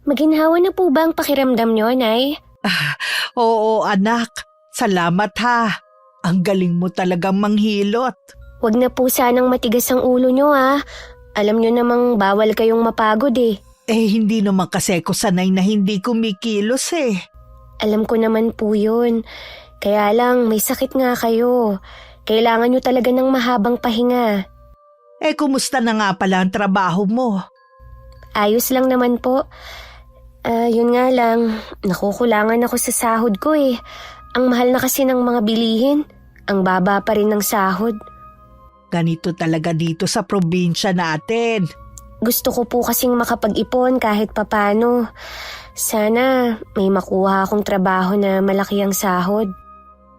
Maginhawa na po ba ang pakiramdam niyo, Nay? Oo anak, salamat ha. Ang galing mo talagang manghilot. Huwag na po sanang matigas ang ulo niyo ha. Alam niyo namang bawal kayong mapagod eh. Hindi naman kasi ko sanay na hindi kumikilos eh. Alam ko naman po yun. Kaya lang may sakit nga kayo. Kailangan niyo talaga ng mahabang pahinga. Kumusta na nga pala ang trabaho mo? Ayos lang naman po. Yun nga lang, nakukulangan ako sa sahod ko eh. Ang mahal na kasi ng mga bilihin. Ang baba pa rin ng sahod. Ganito talaga dito sa probinsya natin. Gusto ko po kasing makapag-ipon kahit papano. Sana may makuha akong trabaho na malaki ang sahod.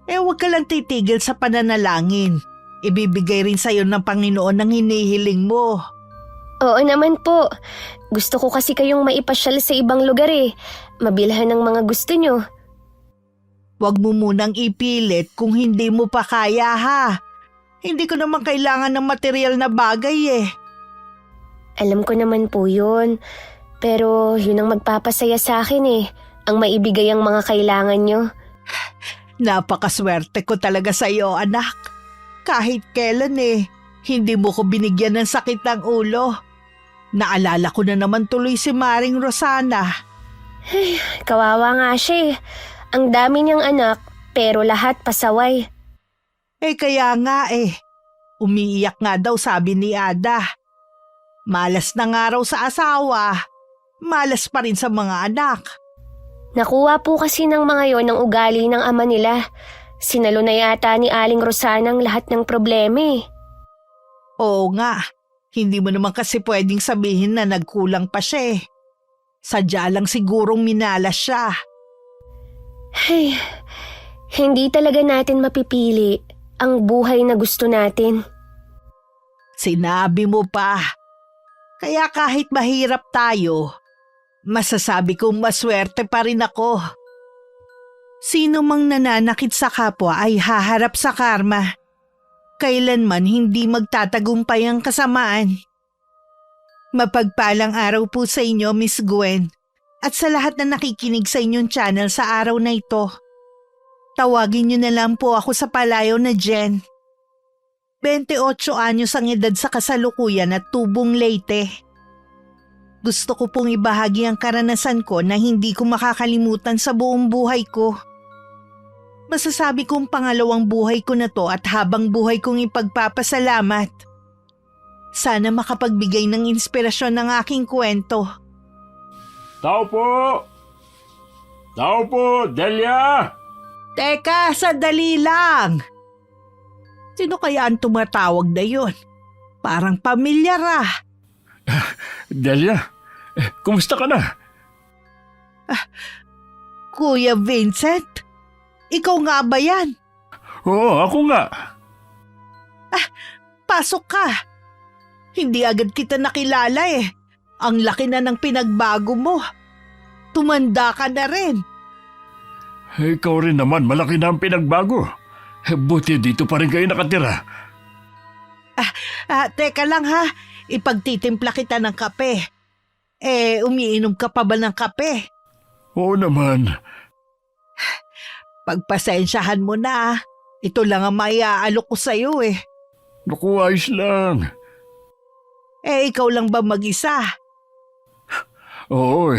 Huwag ka lang titigil sa pananalangin. Ibibigay rin sa'yo ng Panginoon ang hinihiling mo. Oo naman po. Gusto ko kasi kayong maipasyal sa ibang lugar eh. Mabilhan ng mga gusto nyo. Huwag mo munang ipilit kung hindi mo pa kaya ha. Hindi ko naman kailangan ng material na bagay eh. Alam ko naman po yun. Pero yun ang magpapasaya sa akin eh. Ang maibigay ang mga kailangan nyo. Napakaswerte ko talaga sa iyo, anak. Kahit kailan hindi mo ko binigyan ng sakit ng ulo. Naalala ko na naman tuloy si Maring Rosana. Ay, kawawa nga siya eh. Ang dami niyang anak, pero lahat pasaway. Kaya nga umiiyak nga daw sabi ni Ada. Malas na nga raw sa asawa. Malas pa rin sa mga anak. Nakuha po kasi ng mga yon ang ugali ng ama nila. Sinalo na yata ni Aling Rosana ang lahat ng problema eh. Oo nga, hindi mo naman kasi pwedeng sabihin na nagkulang pa siya eh. Sadya lang sigurong minalas siya. Ay, hindi talaga natin mapipili ang buhay na gusto natin. Sinabi mo pa. Kaya kahit mahirap tayo, masasabi kong maswerte pa rin ako. Sino mang nananakit sa kapwa ay haharap sa karma. Kailanman hindi magtatagumpay ang kasamaan. Mapagpalang araw po sa inyo, Miss Gwen, at sa lahat na nakikinig sa inyong channel sa araw na ito. Tawagin niyo na lang po ako sa palayaw na Jen. 28 anyos ang edad sa kasalukuyan at tubong Leyte. Gusto ko pong ibahagi ang karanasan ko na hindi ko makakalimutan sa buong buhay ko. Masasabi kong pangalawang buhay ko na to at habang buhay kong ipagpapasalamat. Sana makapagbigay ng inspirasyon ng aking kwento. Tao po! Tao po, Delia! Teka, sandali lang! Sino kaya ang tumatawag na yun? Parang pamilyar ah. Delia, kumusta ka na? Kuya Vincent? Ikaw nga ba yan? Oo, ako nga. Pasok ka. Hindi agad kita nakilala eh. Ang laki na ng pinagbago mo. Tumanda ka na rin. Ikaw rin naman, malaki na ang pinagbago. Buti dito pa rin kayo nakatira. Teka lang ha. Ipagtitimpla kita ng kape. Umiinom ka pa ba ng kape? Oo naman. Pagpasensyahan mo na. Ito lang ang maiaalok ko sa'yo eh. Naku, ayos lang. Ikaw lang ba mag-isa? Oo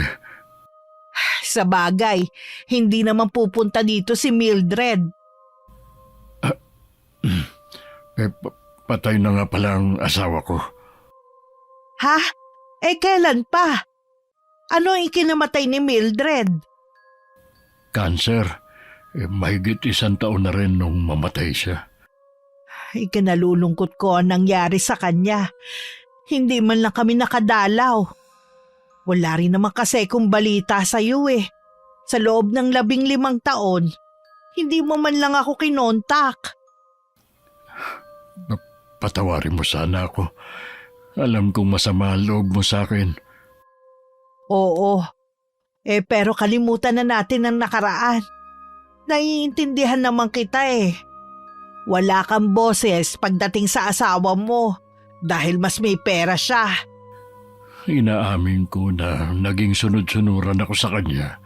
Sa bagay, hindi naman pupunta dito si Mildred. Patay na nga pala ang asawa ko. Ha? Kailan pa? Ano ang ikinamatay ni Mildred? Cancer. Mahigit 1 taon na rin nung mamatay siya. Ikinalulungkot ko ang nangyari sa kanya. Hindi man lang kami nakadalaw. Wala rin naman kasi kung balita sa iyo eh. Sa loob ng 15 taon, hindi mo man lang ako kinontak. Patawarin mo sana ako. Alam kong masama ang loob mo sa akin. Oo. Pero kalimutan na natin ang nakaraan. Naiintindihan naman kita eh. Wala kang boses pagdating sa asawa mo dahil mas may pera siya. Inaamin ko na naging sunod-sunuran ako sa kanya.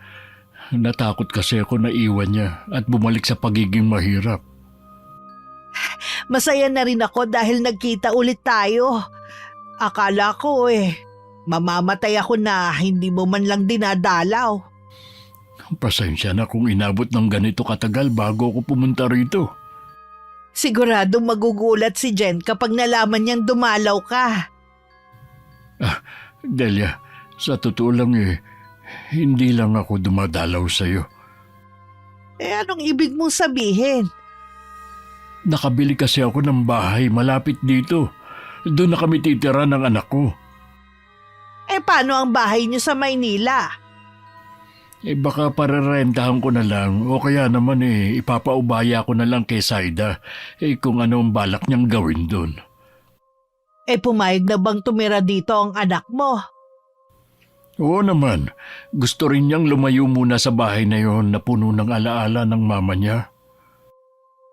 Natakot kasi ako na iwan niya at bumalik sa pagiging mahirap. Masaya na rin ako dahil nagkita ulit tayo. Akala ko mamamatay ako na hindi mo man lang dinadalaw. Pasensya na kung inabot ng ganito katagal bago ako pumunta rito. Sigurado magugulat si Jen kapag nalaman niyang dumalaw ka. Delia, sa totoo lang hindi lang ako dumadalaw sa'yo. Anong ibig mong sabihin? Nakabili kasi ako ng bahay malapit dito. Doon na kami titira ng anak ko. Paano ang bahay niyo sa Maynila? Baka parerentahan ko na lang o kaya naman ipapaubaya ko na lang kay Saida kung ano ang balak niyang gawin doon. Pumayag na bang tumira dito ang anak mo? Oo naman, gusto rin niyang lumayo muna sa bahay na yon na puno ng alaala ng mama niya.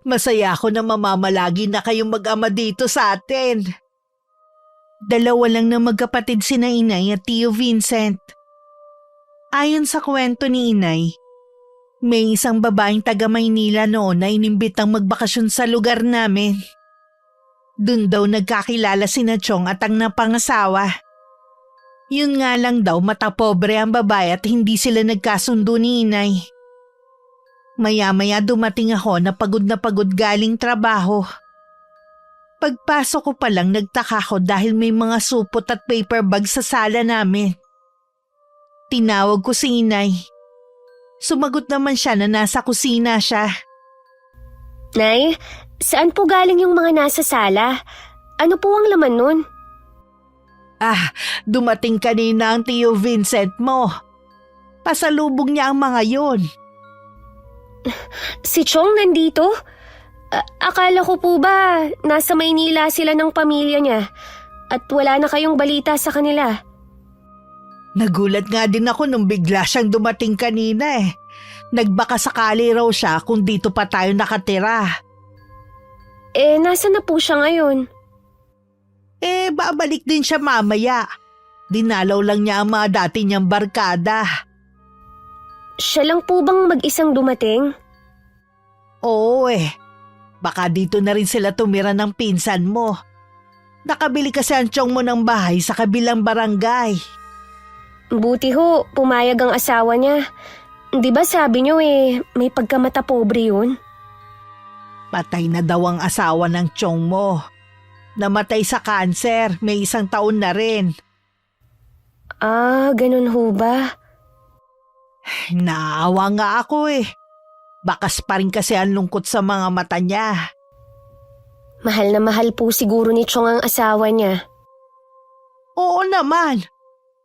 Masaya ako na mamamalagi na kayong mag-ama dito sa atin. Dalawa lang na magkapatid sina Inay at Tio Vincent. Ayon sa kwento ni Inay, may isang babaeng taga Maynila noon na inimbitang magbakasyon sa lugar namin. Doon daw nagkakilala sina Chong at ang napangasawa. Yun nga lang daw matapobre ang babae at hindi sila nagkasundo ni Inay. Maya-maya dumating ako na pagod galing trabaho. Pagpasok ko palang nagtaka ko dahil may mga supot at paper bag sa sala namin. Tinawag ko si Inay. Sumagot naman siya na nasa kusina siya. Nay, saan po galing yung mga nasa sala? Ano po ang laman nun? Dumating kanina ang Tio Vincent mo. Pasalubong niya ang mga yon. Si Chong nandito? Akala ko po ba nasa Maynila sila ng pamilya niya at wala na kayong balita sa kanila? Nagulat nga din ako nung bigla siyang dumating kanina. Nagbaka sakali raw siya kung dito pa tayo nakatira. Nasa na po siya ngayon? Babalik din siya mamaya. Dinalaw lang niya ang mga dati niyang barkada. Siya lang po bang mag-isang dumating? Oo Baka dito na rin sila tumira ng pinsan mo. Nakabili kasi ang tiyong mo ng bahay sa kabilang barangay. Buti ho, pumayag ang asawa niya. Di ba sabi niyo may pagkamata pobre yun? Patay na daw ang asawa ng tiyong mo. Namatay sa kanser, may 1 taon na rin. Ganun ho ba? Naawa nga ako Bakas pa rin kasi ang lungkot sa mga mata niya. Mahal na mahal po siguro ni Chong ang asawa niya. Oo naman.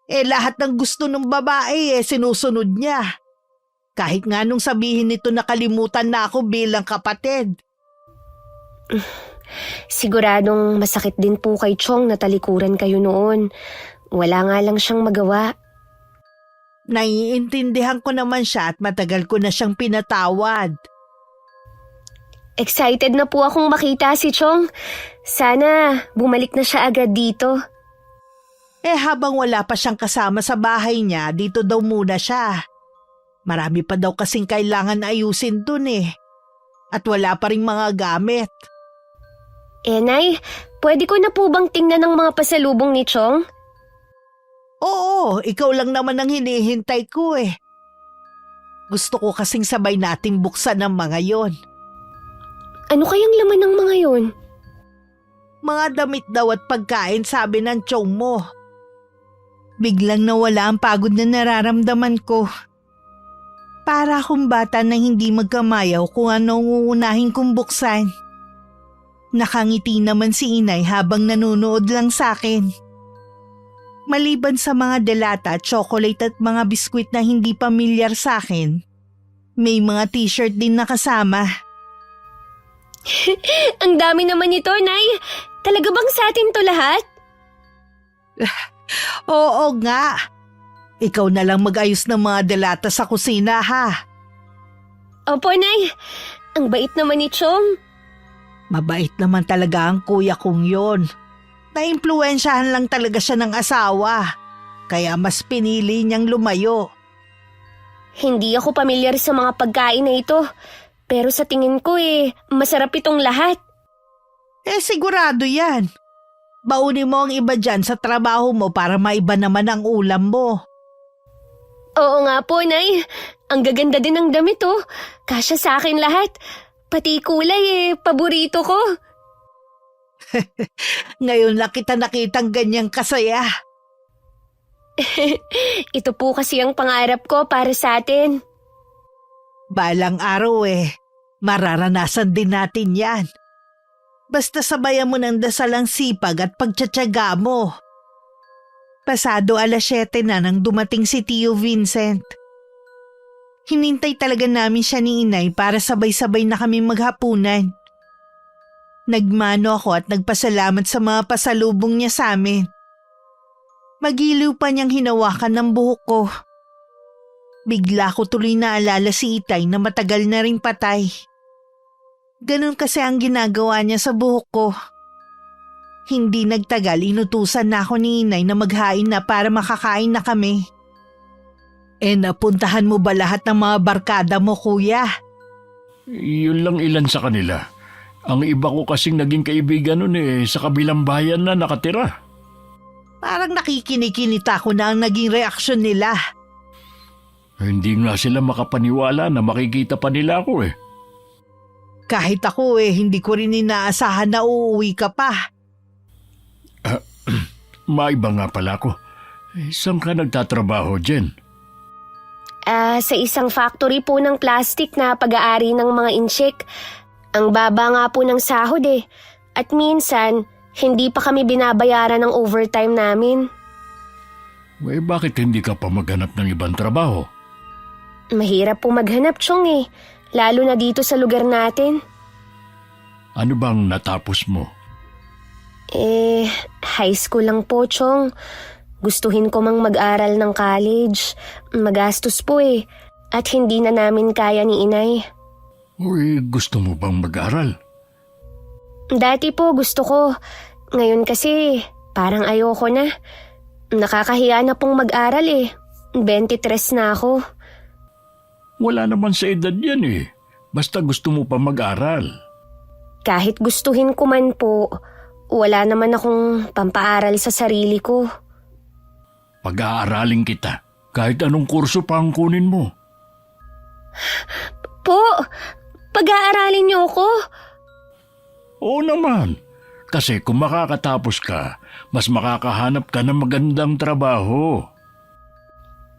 Lahat ng gusto ng babae sinusunod niya. Kahit nga nung sabihin nito nakalimutan na ako bilang kapatid. Siguradong masakit din po kay Chong na talikuran kayo noon. Wala nga lang siyang magawa. Naiintindihan ko naman siya at matagal ko na siyang pinatawad. Excited na po akong makita si Chong. Sana bumalik na siya agad dito. Habang wala pa siyang kasama sa bahay niya, dito daw muna siya. Marami pa daw kasing kailangan ayusin dun At wala pa ring mga gamit. Nay, pwede ko na po bang tingnan ng mga pasalubong ni Chong? Oo, ikaw lang naman ang hinihintay ko Gusto ko kasing sabay nating buksan ang mga yon. Ano kayang laman ng mga yon? Mga damit daw at pagkain sabi ng tiyong mo. Biglang nawala ang pagod na nararamdaman ko. Para akong bata na hindi magkamayaw kung ano ang uunahin kong buksan. Nakangiti naman si Inay habang nanonood lang sa akin. Maliban sa mga delata, chocolate at mga biskwit na hindi pamilyar sa akin, may mga t-shirt din nakasama. Ang dami naman nito, Nay. Talaga bang sa atin to lahat? Oo nga. Ikaw na lang mag-ayos ng mga delata sa kusina ha. Opo, Nay. Ang bait naman ni Chong. Mabait naman talaga ang kuya kong yon. Naimpluwensyahan lang talaga siya ng asawa. kaya mas pinili niyang lumayo. Hindi ako pamilyar sa mga pagkain na ito. Pero sa tingin ko masarap itong lahat. Sigurado yan. Baunin mo ang iba dyan sa trabaho mo para maiba naman ang ulam mo. Oo nga po, Nay. Ang gaganda din ng damit Kasya sa akin lahat. Pati kulay paborito ko. Ngayon lang kita nakitang ganyang kasaya. Ito po kasi ang pangarap ko para sa atin. Balang araw mararanasan din natin yan. Basta sabayan mo ng dasalang sipag at pagtsatsaga mo. Pasado 7:00 na nang dumating si Tio Vincent. Hinintay talaga namin siya ni Inay para sabay-sabay na kami maghapunan. Nagmano ako at nagpasalamat sa mga pasalubong niya sa amin. Magiliw pa niyang hinawakan ng buhok ko. Bigla ko tuloy naalala si Itay na matagal na ring patay. Ganun kasi ang ginagawa niya sa buhok ko. Hindi nagtagal inutusan na ako ni Inay na maghain na para makakain na kami. Napuntahan mo ba lahat ng mga barkada mo, kuya? Yun lang ilan sa kanila. Ang iba ko kasing naging kaibigan nun sa kabilang bayan na nakatira. Parang nakikinikinita ko na ang naging reaksyon nila. Hindi nga sila makapaniwala na makikita pa nila ako Kahit ako hindi ko rin inaasahan na uuwi ka pa. Maiba nga pala ako. Saan ka nagtatrabaho, Jen? Sa isang factory po ng plastic na pag-aari ng mga inchik. Ang baba nga po ng sahod At minsan, hindi pa kami binabayaran ng overtime namin. Bakit hindi ka pa maghanap ng ibang trabaho? Mahirap po maghanap, Chong Lalo na dito sa lugar natin. Ano bang natapos mo? High school lang po, Chong. Gustuhin ko mang mag-aral ng college. Magastos po At hindi na namin kaya ni Inay. Gusto mo bang mag-aral? Dati po gusto ko. Ngayon kasi parang ayoko na. Nakakahiya na pong mag-aral 23 na ako. Wala naman sa edad yan Basta gusto mo pa mag-aral. Kahit gustuhin ko man po, wala naman akong pampaaral sa sarili ko. Pag-aaralin kita, kahit anong kurso pa ang kunin mo. Po, pag-aaralin niyo ako? Oo naman, kasi kung makakatapos ka, mas makakahanap ka ng magandang trabaho.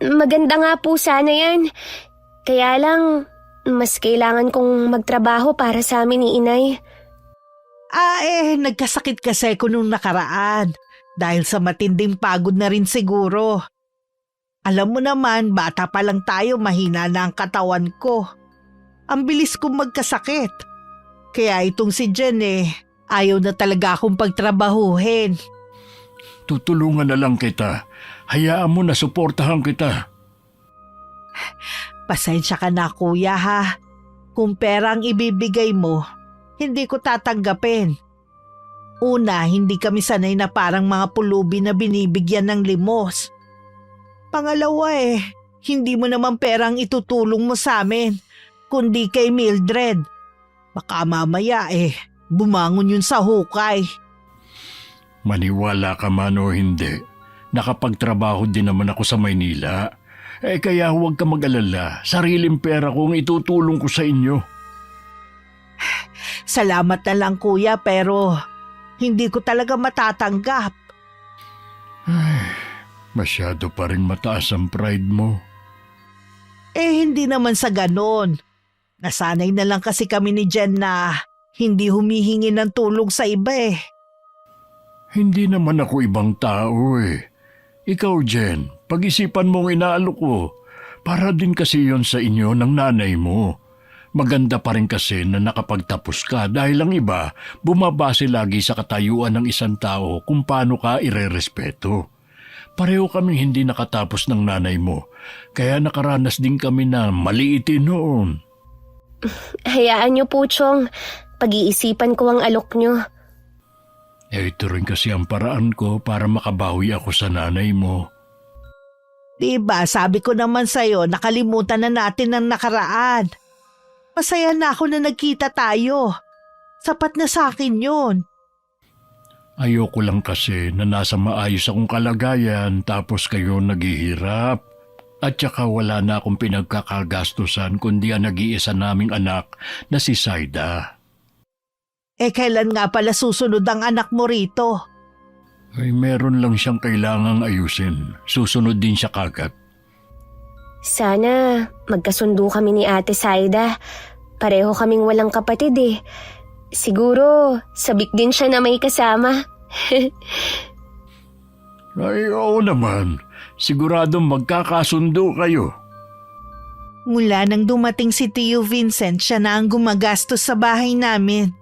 Maganda nga po sana yan. Kaya lang, mas kailangan kong magtrabaho para sa amin ni Inay. Nagkasakit kasi ko nung nakaraan. Dahil sa matinding pagod na rin siguro. Alam mo naman, bata pa lang tayo, mahina na ang katawan ko. Ang bilis kong magkasakit. Kaya itong si Jen ayaw na talaga akong pagtrabahuhin. Tutulungan na lang kita. Hayaan mo na suportahan kita. Pasensya ka na, kuya, ha. Kung pera ang ibibigay mo, hindi ko tatanggapin. Una, hindi kami sanay na parang mga pulubi na binibigyan ng limos. Pangalawa hindi mo naman perang itutulong mo sa amin, kundi kay Mildred. Baka mamaya bumangon yun sa hukay. Maniwala ka man o hindi, nakapagtrabaho din naman ako sa Maynila. Kaya huwag ka mag-alala, sariling pera kong itutulong ko sa inyo. Salamat na lang, kuya, pero hindi ko talaga matatanggap. Masyado pa rin mataas ang pride mo. Hindi naman sa ganon. Nasanay na lang kasi kami ni Jen na hindi humihingi ng tulong sa iba Hindi naman ako ibang tao Ikaw, Jen, pag-isipan mong inaalok ko. Para din kasi yon sa inyo ng nanay mo. Maganda pa rin kasi na nakapagtapos ka dahil ang iba bumabase lagi sa katayuan ng isang tao kung paano ka irerespeto. Pareho kaming hindi nakatapos ng nanay mo, kaya nakaranas din kami na maliitin noon. Hayaan niyo po, Chong. Pag-iisipan ko ang alok niyo. Ito rin kasi ang paraan ko para makabawi ako sa nanay mo. Diba, sabi ko naman sa'yo, nakalimutan na natin ang nakaraan. Masaya na ako na nagkita tayo. Sapat na sa akin yun. Ayoko lang kasi na nasa maayos akong kalagayan tapos kayo naghihirap. At saka wala na akong pinagkakagastusan kundi ang nag-iisa naming anak na si Saida. Kailan nga pala susunod ang anak mo rito? Ay meron lang siyang kailangang ayusin. Susunod din siya kagad. Sana magkasundo kami ni Ate Saida. Pareho kaming walang kapatid eh. Siguro, sabik din siya na may kasama. Ay oo naman. Siguradong magkakasundo kayo. Mula nang dumating si Tio Vincent, siya na ang gumagastos sa bahay namin.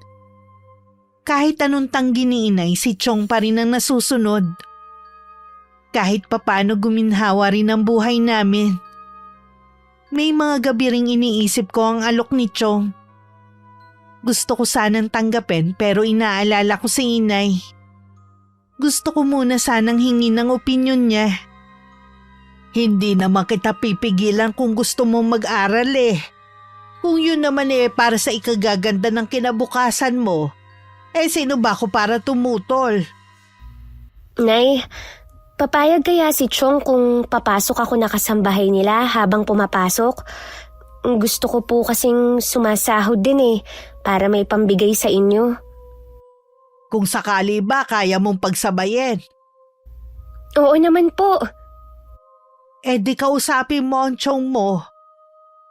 Kahit anong tanggi ni inay, si Chong pa rin ang nasusunod. Kahit papano guminhawa rin ang buhay namin. May mga gabi ring iniisip ko ang alok ni Chong. Gusto ko sanang tanggapin pero inaalala ko si inay. Gusto ko muna sanang hingin ng opinyon niya. Hindi naman kita pipigilan kung gusto mong mag-aral eh. Kung yun naman para sa ikagaganda ng kinabukasan mo, sino ba ako para tumutol? Nay, papayag kaya si Chong kung papasok ako na kasambahay nila habang pumapasok? Gusto ko po kasing sumasahod din para may pambigay sa inyo. Kung sakali ba kaya mong pagsabayin? Oo naman po. Di kausapin mo ang Chong mo.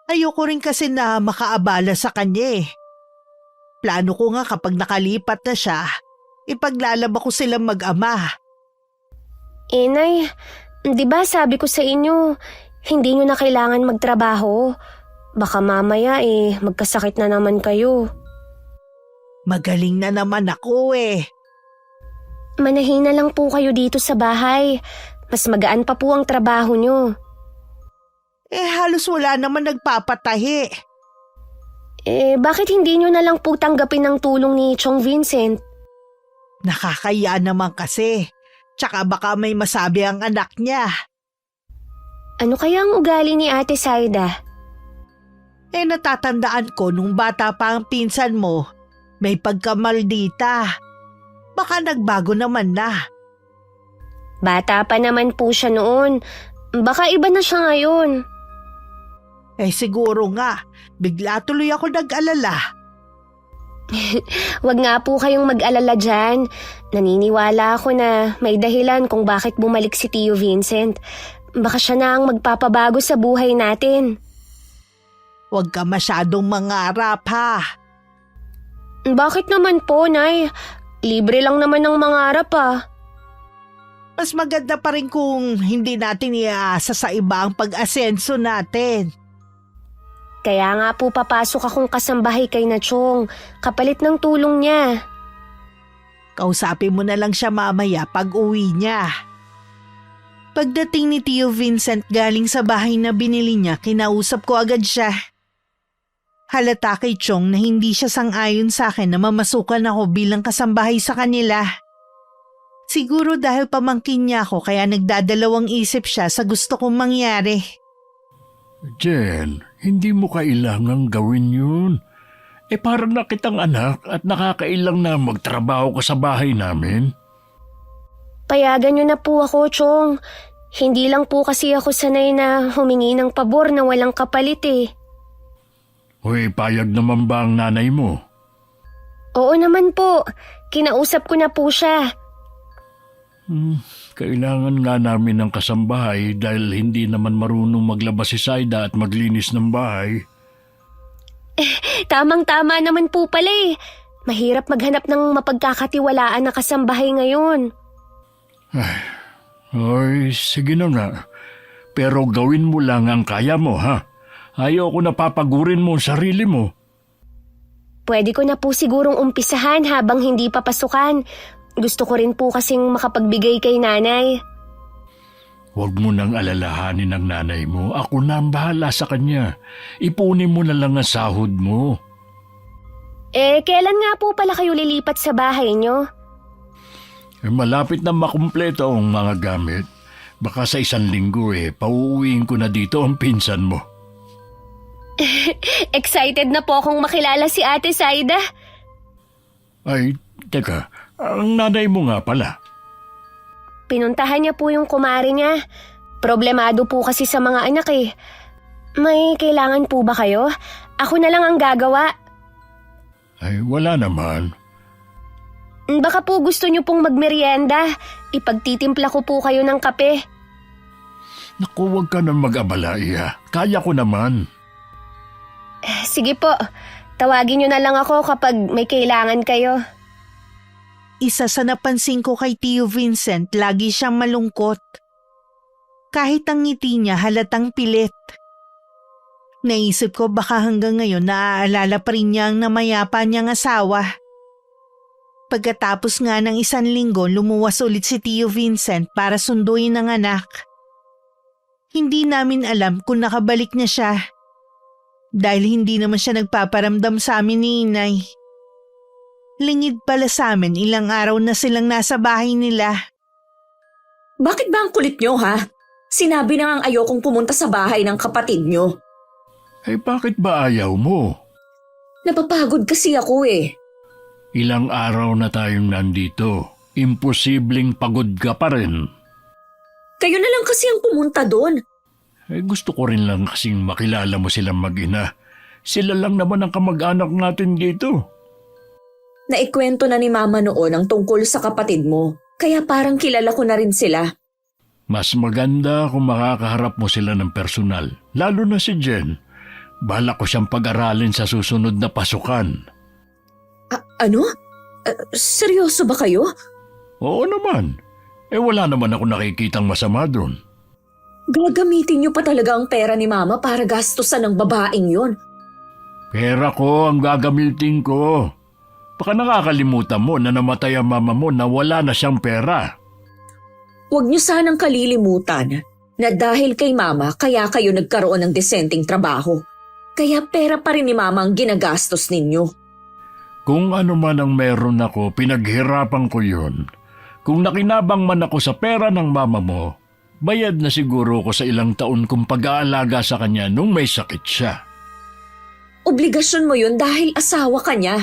Ayoko rin kasi na makaabala sa kanya. Plano ko nga kapag nakalipat na siya, ipaglalaba ko silang mag-ama. Nay, di ba sabi ko sa inyo, hindi nyo na kailangan magtrabaho. Baka mamaya magkasakit na naman kayo. Magaling na naman ako Manahin na lang po kayo dito sa bahay. Mas magaan pa po ang trabaho nyo. Halos wala naman nagpapatahi. Bakit hindi nyo na lang po tanggapin ang tulong ni Chong Vincent? Nakakaya naman kasi. Tsaka baka may masabi ang anak niya. Ano kaya ang ugali ni Ate Saida? Natatandaan ko nung bata pa ang pinsan mo, may pagkamaldita. Baka nagbago naman na. Bata pa naman po siya noon. Baka iba na siya ngayon. Siguro nga, bigla tuloy ako nag-alala. Wag nga po kayong mag-alala dyan. Naniniwala ako na may dahilan kung bakit bumalik si Tio Vincent. Baka siya na ang magpapabago sa buhay natin. Huwag ka masyadong mangarap ha. Bakit naman po, Nay? Libre lang naman ng mangarap Mas maganda pa rin kung hindi natin iaasa sa iba ang pag-asenso natin. Kaya nga po papasok akong kasambahay kay na Chong, kapalit ng tulong niya. Kausapin mo na lang siya mamaya pag uwi niya. Pagdating ni Tio Vincent galing sa bahay na binili niya, kinausap ko agad siya. Halata kay Chong na hindi siya sang-ayon sa akin na mamasukan ako bilang kasambahay sa kanila. Siguro dahil pamangkin niya ako kaya nagdadalawang isip siya sa gusto kong mangyari. Jen, hindi mo kailangang gawin yun. Parang na kitang anak at nakakailang na magtrabaho ka sa bahay namin. Payagan niyo na po ako, Chong. Hindi lang po kasi ako sanay na humingi ng pabor na walang kapalit Hoy, payag naman ba ang nanay mo? Oo naman po. Kinausap ko na po siya. Kailangan nga namin ng kasambahay dahil hindi naman marunong maglabas si Saida at maglinis ng bahay. Tamang-tama naman po pala Mahirap maghanap ng mapagkakatiwalaan na kasambahay ngayon. Ay, sige na nga. Pero gawin mo lang ang kaya mo, ha? Ayoko na papagurin mo ang sarili mo. Pwede ko na po sigurong umpisahan habang hindi papasukan. Gusto ko rin po kasing makapagbigay kay nanay. Huwag mo nang alalahanin ang nanay mo. Ako na ang bahala sa kanya. Ipunin mo na lang ang sahod mo. Kailan nga po pala kayo lilipat sa bahay nyo? Malapit na makumpleto ang mga gamit. Baka sa 1 linggo pauuwiin ko na dito ang pinsan mo. Excited na po akong makilala si Ate Saida. Ay, teka, ang nanay mo nga pala. Pinuntahan niya po yung kumare niya. Problemado po kasi sa mga anak eh. May kailangan po ba kayo? Ako na lang ang gagawa. Ay, wala naman. Baka po gusto niyo pong magmerienda. Ipagtitimpla ko po kayo ng kape. Naku, huwag ka nang mag-abala, Iha. Kaya ko naman. Sige po, tawagin niyo na lang ako kapag may kailangan kayo. Isa sa napansin ko kay Tio Vincent, lagi siyang malungkot. Kahit ang ngiti niya halatang pilit. Naisip ko baka hanggang ngayon naaalala pa rin niya ang namayapa niyang asawa. Pagkatapos nga ng 1 linggo, lumuwas ulit si Tio Vincent para sunduin ang anak. Hindi namin alam kung nakabalik na siya. Dahil hindi naman siya nagpaparamdam sa amin ni Inay. Lingid pala sa amin, ilang araw na silang nasa bahay nila. Bakit ba ang kulit nyo, ha? Sinabi na ngang ayokong pumunta sa bahay ng kapatid nyo. Eh, bakit ba ayaw mo? Napapagod kasi ako eh. Ilang araw na tayong nandito. Imposibleng pagod ka pa rin. Kayo na lang kasi ang pumunta doon. Eh, gusto ko rin lang kasing makilala mo silang mag-ina. Sila lang naman ang kamag-anak natin dito. Naikwento na ni Mama noon ang tungkol sa kapatid mo, kaya parang kilala ko na rin sila. Mas maganda kung makakaharap mo sila ng personal, lalo na si Jen. Balak ko siyang pag-aralin sa susunod na pasukan. Ano? Seryoso ba kayo? Oo naman. Eh, wala naman ako nakikitang masama doon. Gagamitin niyo pa talaga ang pera ni Mama para gastusan ng babaeng yon. Pera ko ang gagamitin ko. Baka nakakalimutan mo na namatay ang mama mo na wala na siyang pera. Huwag niyo sanang kalilimutan na dahil kay Mama kaya kayo nagkaroon ng desenteng trabaho. Kaya pera pa rin ni Mama ang ginagastos ninyo. Kung ano man ang meron ako, pinaghirapan ko yun. Kung nakinabang man ako sa pera ng mama mo, bayad na siguro ko sa ilang taon kong pag-aalaga sa kanya nung may sakit siya. Obligasyon mo yun dahil asawa ka niya.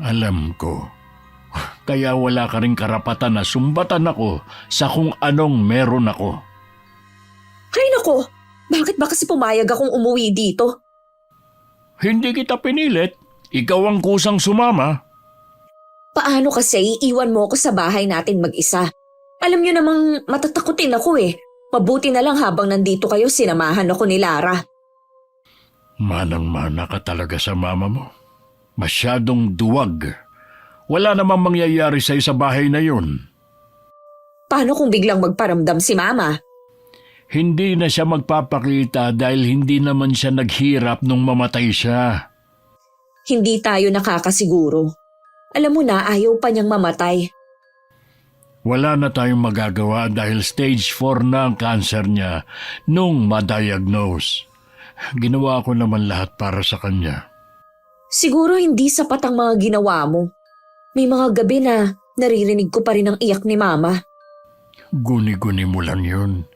Alam ko. Kaya wala ka rin karapatan na sumbatan ako sa kung anong meron ako. Ay nako, bakit ba kasi pumayag akong umuwi dito? Hindi kita pinilit. Ikaw ang kusang sumama. Paano kasi iiwan mo ako sa bahay natin mag-isa? Alam niyo namang matatakutin ako eh. Mabuti na lang habang nandito kayo sinamahan ako ni Lara. Manang-mana ka talaga sa mama mo. Masyadong duwag. Wala namang mangyayari sa'yo sa bahay na yun. Paano kung biglang magparamdam si Mama? Hindi na siya magpapakita dahil hindi naman siya naghirap nung mamatay siya. Hindi tayo nakakasiguro. Alam mo na ayaw pa niyang mamatay. Wala na tayong magagawa dahil stage 4 na ang cancer niya nung ma-diagnose. Ginawa ko naman lahat para sa kanya. Siguro hindi sapat ang mga ginawa mo. May mga gabi na naririnig ko pa rin ang iyak ni Mama. Guni-guni mo lang yun.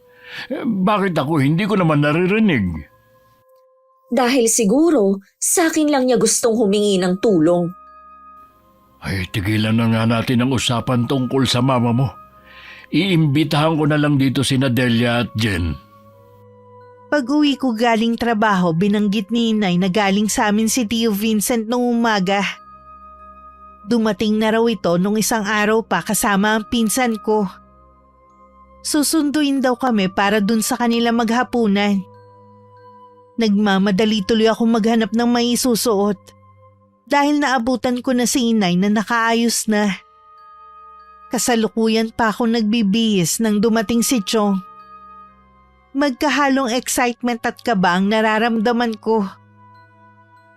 Bakit ako hindi ko naman naririnig? Dahil siguro sa akin lang niya gustong humingi ng tulong. Ay, tigilan na nga natin ang usapan tungkol sa mama mo. Iimbitahan ko na lang dito sina Delia at Jen. Pag-uwi ko galing trabaho, binanggit ni Inay na galing sa amin si Tio Vincent nung umaga. Dumating na raw ito nung isang araw pa kasama ang pinsan ko. Susunduin daw kami para dun sa kanila maghapunan. Nagmamadali tuloy ako maghanap ng may isusuot dahil naabutan ko na si Inay na nakaayos na. Kasalukuyan pa ako nagbibihis nang dumating si Chong. Magkahalong excitement at kaba ang nararamdaman ko.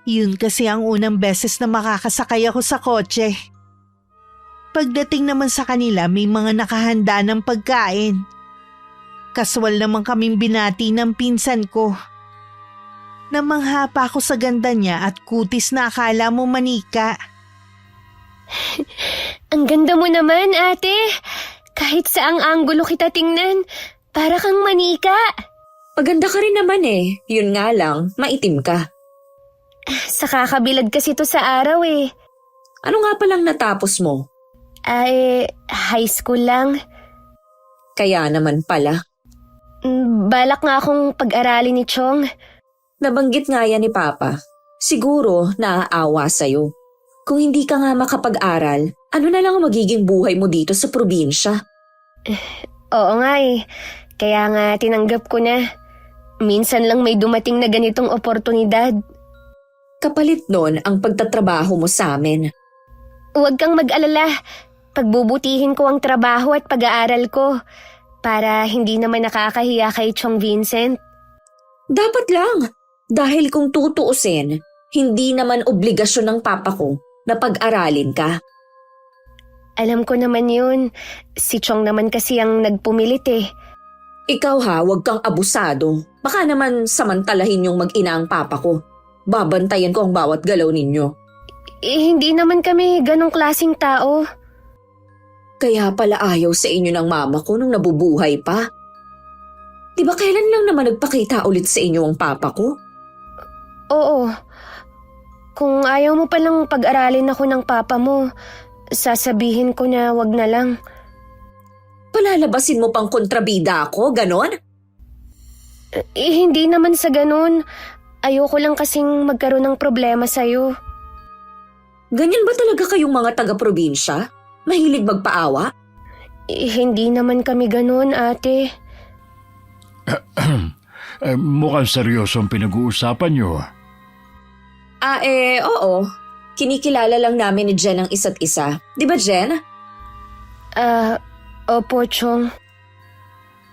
Yun kasi ang unang beses na makakasakay ako sa kotse. Pagdating naman sa kanila may mga nakahanda ng pagkain. Kaswal naman kaming binati ng pinsan ko. Namangha pa ako sa ganda niya at kutis na akala mo manika. Ang ganda mo naman, ate. Kahit saang anggulo kita tingnan, para kang manika. Maganda ka rin naman eh. Yun nga lang, maitim ka. Sa kakabilad kasi to sa araw eh. Ano nga palang natapos mo? High school lang. Kaya naman pala. Balak nga akong pag-aralin ni Chong. Nabanggit nga yan ni Papa. Siguro naaawa sa'yo. Kung hindi ka nga makapag-aral, ano na lang ang magiging buhay mo dito sa probinsya? Oo nga eh. Kaya nga tinanggap ko na. Minsan lang may dumating na ganitong oportunidad. Kapalit nun ang pagtatrabaho mo sa amin. Huwag kang mag-alala. Pagbubutihin ko ang trabaho at pag-aaral ko para hindi naman nakakahiya kay Chong Vincent. Dapat lang. Dahil kung tutuusin, hindi naman obligasyon ng papa ko na pag-aralin ka. Alam ko naman yun. Si Chong naman kasi ang nagpumilit eh. Ikaw ha, huwag kang abusado. Baka naman samantalahin yung mag-ina ang papa ko. Babantayan ko ang bawat galaw ninyo. Hindi naman kami ganong klaseng tao. Kaya pala ayaw sa inyo ng mama ko nung nabubuhay pa. Di ba kailan lang naman nagpakita ulit sa inyo ang papa ko? Oo. Kung ayaw mo palang pag-aralin ako ng papa mo, sasabihin ko na wag na lang. Palalabasin mo pang kontrabida ako, ganon? Hindi naman sa ganun. Ayoko lang kasing magkaroon ng problema sa'yo. Ganyan ba talaga kayong mga taga-probinsya? Mahilig magpaawa? Hindi naman kami ganun, ate. Mukhang seryosong pinag-uusapan nyo. Oo. Kinikilala lang namin ni Jen ang isa't isa. Di ba, Jen? Opo, Chong.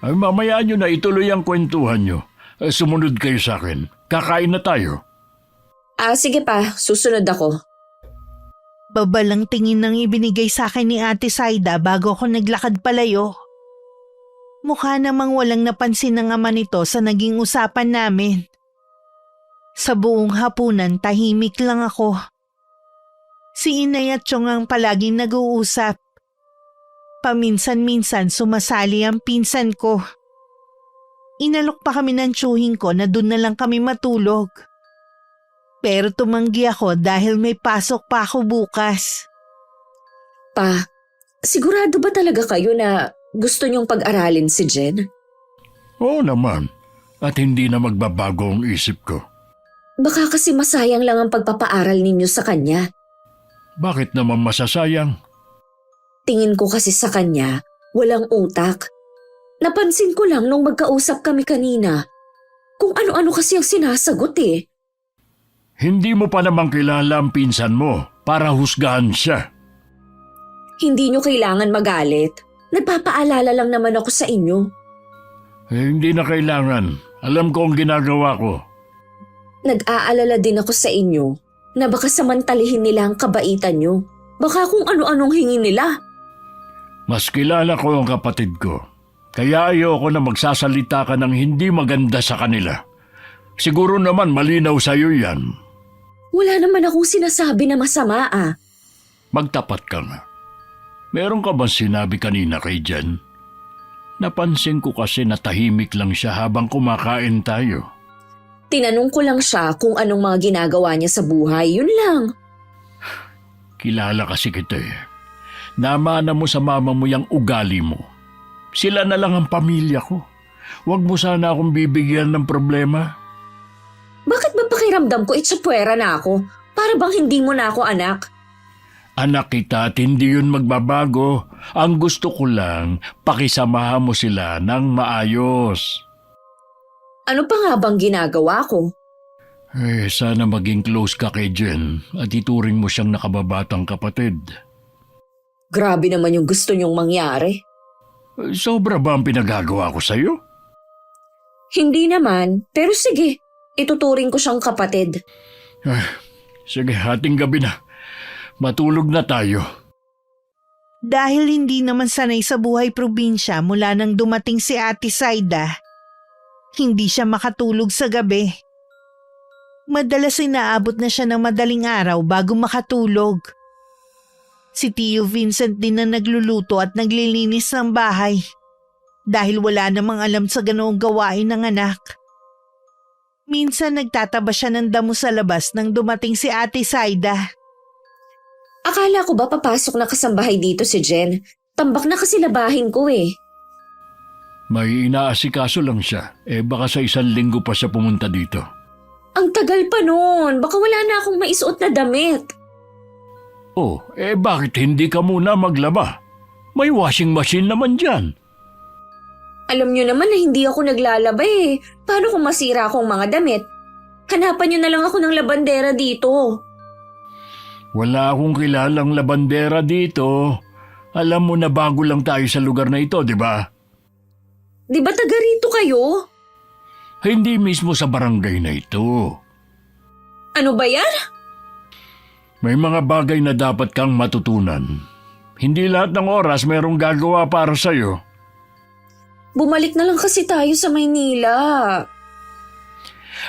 Mamaya nyo na ituloy ang kwentuhan nyo. Sumunod kayo sa akin. Kakain na tayo. Sige pa. Susunod ako. Babalang tingin nang ibinigay sa akin ni Ate Saida bago ako naglakad palayo. Mukha namang walang napansin ng ama nito sa naging usapan namin. Sa buong hapunan, tahimik lang ako. Si Inay at Chong ang palaging nag-uusap. Paminsan-minsan sumasali ang pinsan ko. Inalok pa kami ng tsuhing ko na doon na lang kami matulog. Pero tumanggi ako dahil may pasok pa ako bukas. Pa, sigurado ba talaga kayo na gusto niyong pag-aralin si Jen? Oo naman. At hindi na magbabago ang isip ko. Baka kasi masayang lang ang pagpapaaral ninyo sa kanya. Bakit naman masasayang? Tingin ko kasi sa kanya, walang utak. Napansin ko lang nung magkausap kami kanina. Kung ano-ano kasi ang sinasagot eh. Hindi mo pa naman kilala ang pinsan mo para husgahan siya. Hindi nyo kailangan magalit. Nagpapaalala lang naman ako sa inyo. Hindi na kailangan. Alam ko ang ginagawa ko. Nag-aalala din ako sa inyo na baka samantalihin nila ang kabaitan nyo. Baka kung ano-anong hingin nila. Mas kilala ko ang kapatid ko. Kaya ayoko na magsasalita ka ng hindi maganda sa kanila. Siguro naman malinaw sa'yo yan. Wala naman akong sinasabi na masama ah. Magtapat ka nga. Meron ka bang sinabi kanina kay Jen? Napansin ko kasi na tahimik lang siya habang kumakain tayo. Tinanong ko lang siya kung anong mga ginagawa niya sa buhay, yun lang. Kilala kasi kita eh. Namana mo sa mama mo yung ugali mo. Sila na lang ang pamilya ko. Huwag mo sana akong bibigyan ng problema. Bakit ba pakiramdam ko itsapwera na ako? Para bang hindi mo na ako anak? Anak kita at hindi yun magbabago. Ang gusto ko lang, pakisamahan mo sila ng maayos. Ano pa nga bang ginagawa ko? Sana maging close ka kay Jen at ituring mo siyang nakababatang kapatid. Grabe naman yung gusto niyong mangyari. Sobra ba ang pinagagawa ko sa'yo? Hindi naman, pero sige, ituturing ko siyang kapatid. Sige, hating gabi na. Matulog na tayo. Dahil hindi naman sanay sa buhay probinsya mula nang dumating si Ate Saida, hindi siya makatulog sa gabi. Madalas inaabot na siya ng madaling araw bago makatulog. Si Tio Vincent din na nagluluto at naglilinis ng bahay dahil wala namang alam sa ganoong gawain ng anak. Minsan nagtataba siya ng damo sa labas nang dumating si Ate Saida. Akala ko ba papasok na kasambahay dito si Jen? Tambak na kasi labahin ko eh. May inaasikaso lang siya. Baka sa 1 linggo pa siya pumunta dito. Ang tagal pa nun. Baka wala na akong maisuot na damit. Oh, bakit hindi ka muna maglaba? May washing machine naman dyan. Alam nyo naman na hindi ako naglalaba eh. Paano kung masira akong mga damit? Hanapan nyo na lang ako ng labandera dito. Wala akong kilalang labandera dito. Alam mo na bago lang tayo sa lugar na ito, di ba? Di ba taga rito kayo? Hindi mismo sa barangay na ito. Ano ba yan? May mga bagay na dapat kang matutunan. Hindi lahat ng oras merong gagawa para sa'yo. Bumalik na lang kasi tayo sa Maynila.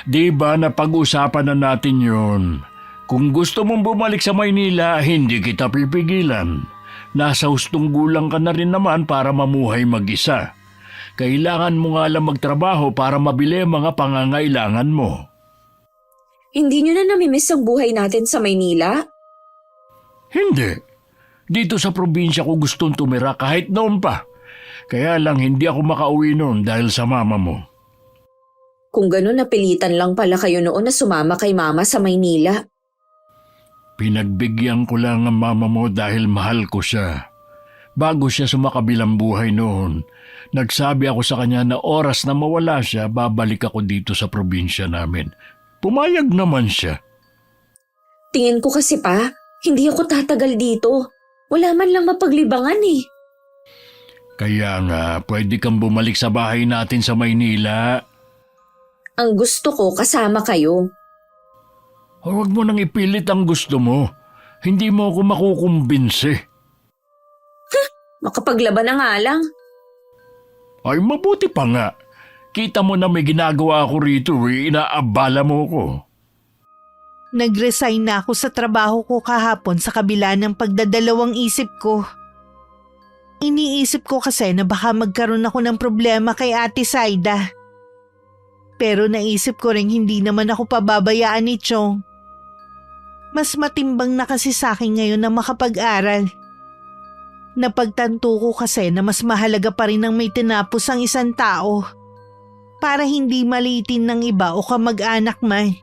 Di ba napag-usapan na natin yun? Kung gusto mong bumalik sa Maynila, hindi kita pipigilan. Nasa hustong gulang ka na rin naman para mamuhay mag-isa. Kailangan mo nga lang magtrabaho para mabili ang mga pangangailangan mo. Hindi nyo na namimiss ang buhay natin sa Maynila? Hindi. Dito sa probinsya ko gustong tumira kahit noon pa. Kaya lang hindi ako makauwi noon dahil sa mama mo. Kung gano'n napilitan lang pala kayo noon na sumama kay mama sa Maynila. Pinagbigyan ko lang ang mama mo dahil mahal ko siya. Bago siya sumakabilang buhay noon, nagsabi ako sa kanya na oras na mawala siya, babalik ako dito sa probinsya namin. Pumayag naman siya. Tingin ko kasi pa, hindi ako tatagal dito. Wala man lang mapaglibangan eh. Kaya nga, pwede kang bumalik sa bahay natin sa Maynila. Ang gusto ko kasama kayo. Huwag mo nang ipilit ang gusto mo. Hindi mo ako makukumbinse. Makapaglaban na nga lang. Ay, mabuti pa nga. Kita mo na may ginagawa ako rito, inaabala mo ko. Nag-resign na ako sa trabaho ko kahapon sa kabila ng pagdadalawang isip ko. Iniisip ko kasi na baka magkaroon ako ng problema kay Ate Saida. Pero naisip ko rin hindi naman ako pababayaan ni Chong. Mas matimbang na kasi sa akin ngayon na makapag-aral. Napagtanto ko kasi na mas mahalaga pa rin ang may tinapos ang isang tao para hindi malitin ng iba o kamag-anak man.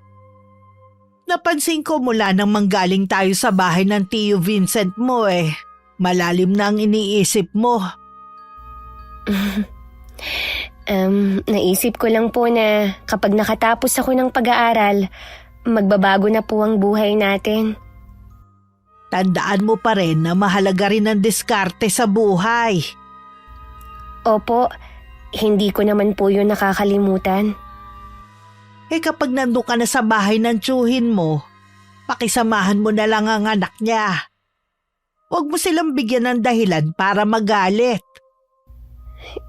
Napansin ko mula nang manggaling tayo sa bahay ng Tio Vincent mo malalim na ang iniisip mo. Naisip ko lang po na kapag nakatapos ako ng pag-aaral, magbabago na po ang buhay natin. Tandaan mo pa rin na mahalaga rin ang diskarte sa buhay. Opo, hindi ko naman po yun nakakalimutan. Kapag nandun ka na sa bahay ng tiyuhin mo, pakisamahan mo na lang ang anak niya. Huwag mo silang bigyan ng dahilan para magalit.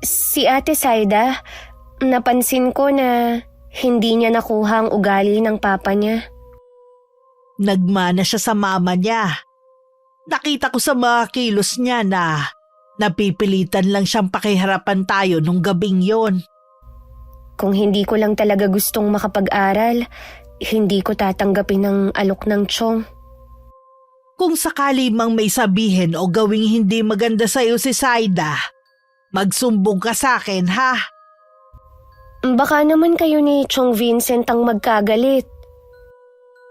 Si Ate Saida, napansin ko na hindi niya nakuha ang ugali ng papa niya. Nagmana siya sa mama niya. Nakita ko sa mga kilos niya na napipilitan lang siyang pakiharapan tayo nung gabing yon. Kung hindi ko lang talaga gustong makapag-aral, hindi ko tatanggapin ang alok ng Chong. Kung sakali mang may sabihin o gawing hindi maganda sa'yo si Saida, magsumbong ka sa akin, ha? Baka naman kayo ni Chong Vincent ang magkagalit.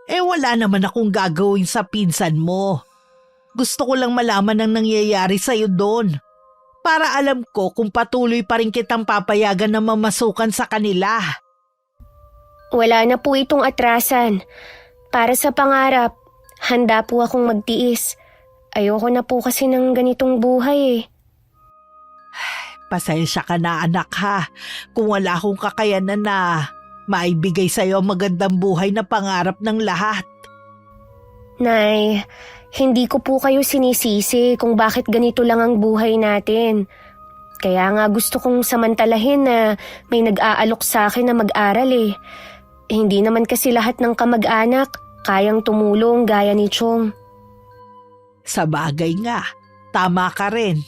Wala naman akong gagawin sa pinsan mo. Gusto ko lang malaman ang nangyayari sa'yo doon. Para alam ko kung patuloy pa rin kitang papayagan na mamasukan sa kanila. Wala na po itong atrasan. Para sa pangarap, handa po akong magtiis. Ayoko na po kasi ng ganitong buhay Pasensya ka na anak ha, kung wala akong kakayanan na maibigay sa'yo ang magandang buhay na pangarap ng lahat. Nay, hindi ko po kayo sinisisi kung bakit ganito lang ang buhay natin. Kaya nga gusto kong samantalahin na may nag-aalok sa akin na mag-aral Hindi naman kasi lahat ng kamag-anak kayang tumulong gaya ni Chong. Sa bagay nga, tama ka rin.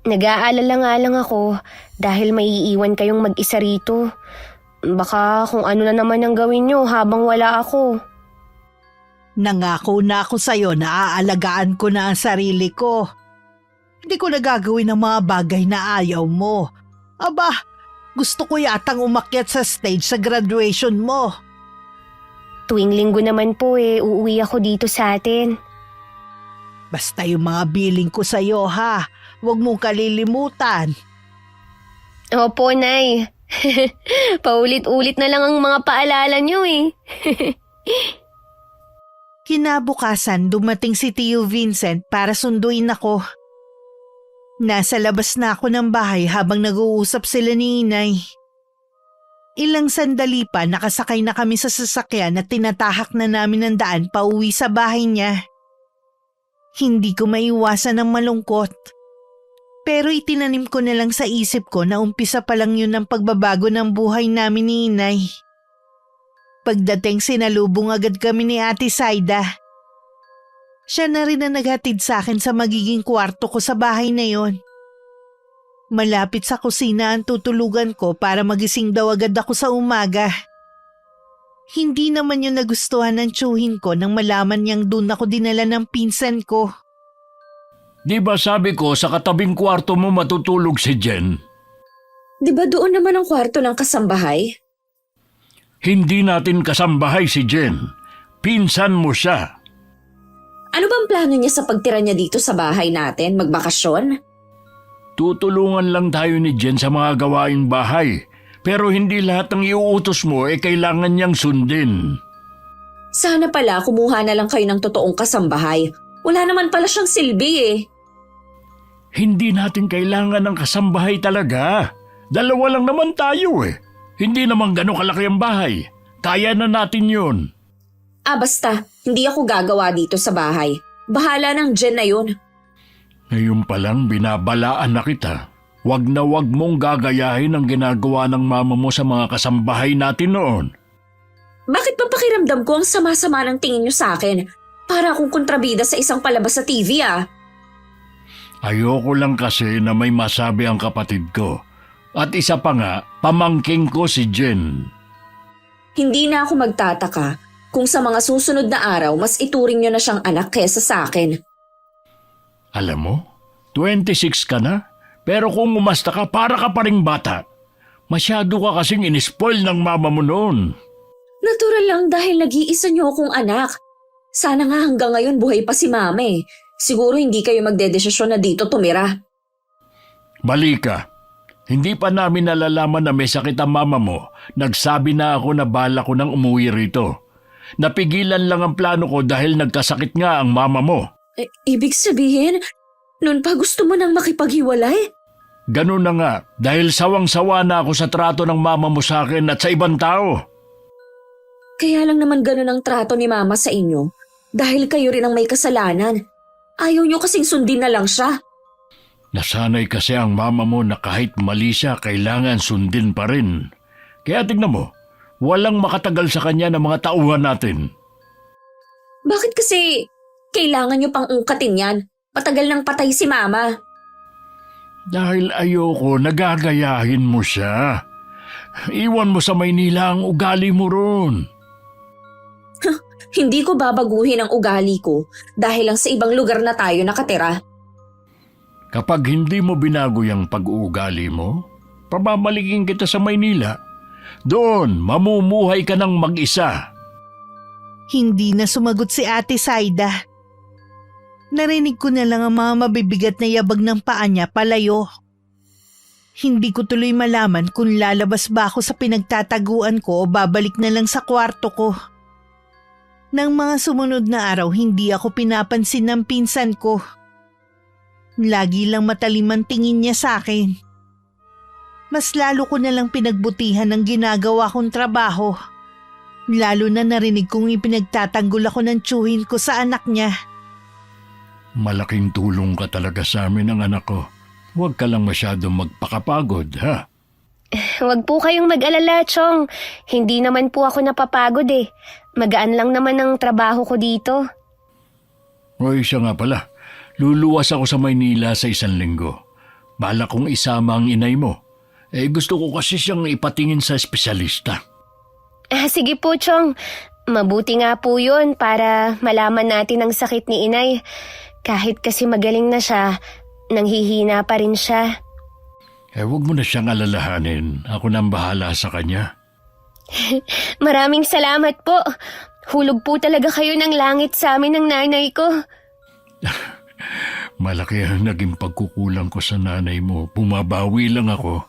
Nag-aalala nga lang ako dahil may iiwan kayong mag-isa rito. Baka kung ano na naman ang gawin nyo habang wala ako. Nangako na ako sa'yo na aalagaan ko na ang sarili ko. Hindi ko nagagawin ang mga bagay na ayaw mo. Aba, gusto ko yatang umakyat sa stage sa graduation mo. Tuwing linggo naman po uuwi ako dito sa atin. Basta yung mga billing ko sa'yo ha, huwag mong kalilimutan. Opo, Nay. Paulit-ulit na lang ang mga paalala nyo Kinabukasan dumating si Tio Vincent para sunduin ako. Nasa labas na ako ng bahay habang nag-uusap sila ni Inay. Ilang sandali pa nakasakay na kami sa sasakyan at tinatahak na namin ang daan pauwi sa bahay niya. Hindi ko maiwasan ng malungkot. Pero itinanim ko na lang sa isip ko na umpisa pa lang yun ang pagbabago ng buhay namin ni Inay. Pagdating sinalubong agad kami ni Ate Saida. Siya na rin ang naghatid sa akin sa magiging kwarto ko sa bahay na yon. Malapit sa kusina ang tutulugan ko para magising daw agad ako sa umaga. Hindi naman yun nagustuhan ng tiyuhin ko nang malaman niyang doon ako dinala ng pinsan ko. Di ba sabi ko sa katabing kwarto mo matutulog si Jen? Di ba doon naman ang kwarto ng kasambahay? Hindi natin kasambahay si Jen. Pinsan mo siya. Ano bang plano niya sa pagtira niya dito sa bahay natin? Magbakasyon? Tutulungan lang tayo ni Jen sa mga gawaing bahay. Pero hindi lahat ng iuutos mo kailangan niyang sundin. Sana pala kumuha na lang kayo ng totoong kasambahay. Wala naman pala siyang silbi Hindi natin kailangan ng kasambahay talaga. Dalawa lang naman tayo Hindi naman gano'ng kalaki ang bahay. Kaya na natin yun. Basta, hindi ako gagawa dito sa bahay. Bahala ng Jen na yun. Ngayon pa lang binabalaan na kita. Wag na wag mong gagayahin ang ginagawa ng mama mo sa mga kasambahay natin noon. Bakit pa pakiramdam ko ang sama-sama ng tingin niyo sa akin? Para akong kontrabida sa isang palabas sa TV Ayoko lang kasi na may masabi ang kapatid ko. At isa pa nga, pamangking ko si Jen. Hindi na ako magtataka kung sa mga susunod na araw mas ituring niyo na siyang anak kesa sa akin. Alam mo, 26 ka na, pero kung umasta ka, para ka pa ring bata. Masyado ka kasing inispoil ng mama mo noon. Natural lang dahil nag-iisa niyo akong anak. Sana nga hanggang ngayon buhay pa si mama Siguro hindi kayo magdedesisyon na dito tumira. Bali ka. Hindi pa namin nalalaman na may sakit ang mama mo. Nagsabi na ako na bala ko nang umuwi rito. Napigilan lang ang plano ko dahil nagkasakit nga ang mama mo. Ibig sabihin, noon pa gusto mo nang makipaghiwalay? Ganun na nga, dahil sawang-sawa na ako sa trato ng mama mo sa akin at sa ibang tao. Kaya lang naman ganun ang trato ni mama sa inyo. Dahil kayo rin ang may kasalanan. Ayaw nyo kasing sundin na lang siya. Nasanay kasi ang mama mo na kahit mali siya, kailangan sundin pa rin. Kaya tignan mo, walang makatagal sa kanya ng mga tauhan natin. Bakit kasi kailangan nyo pang ungkatin yan? Patagal nang patay si mama. Dahil ayoko, nagagayahin mo siya. Iwan mo sa Maynila ang ugali mo ron. Hindi ko babaguhin ang ugali ko dahil lang sa ibang lugar na tayo nakatira. Kapag hindi mo binago yung pag-uugali mo, pababalikin kita sa Maynila. Doon, mamumuhay ka ng mag-isa. Hindi na sumagot si Ate Saida. Narinig ko na lang ang mga mabibigat na yabag ng paa niya palayo. Hindi ko tuloy malaman kung lalabas ba ako sa pinagtataguan ko o babalik na lang sa kwarto ko. Nang mga sumunod na araw, hindi ako pinapansin ng pinsan ko. Lagi lang matalim ang tingin niya sa akin. Mas lalo ko na lang pinagbutihan ang ginagawa kong trabaho. Lalo na narinig kong ipinagtatanggol ako ng tiyuhin ko sa anak niya. Malaking tulong ka talaga sa amin ang anak ko. Huwag ka lang masyadong magpakapagod, ha? Huwag po kayong mag-alala, Chong. Hindi naman po ako napapagod Magaan lang naman ang trabaho ko dito. Hoy, siya nga pala. Luluwas ako sa Maynila sa 1 linggo. Bala kong isama ang inay mo. Gusto ko kasi siyang ipatingin sa espesyalista. Sige po, Chong. Mabuti nga po yun para malaman natin ang sakit ni inay. Kahit kasi magaling na siya, nanghihina pa rin siya. Huwag mo na siyang alalahanin. Ako nang bahala sa kanya. Maraming salamat po. Hulog po talaga kayo ng langit sa amin ng nanay ko. Malaki ang naging pagkukulang ko sa nanay mo. Bumabawi lang ako.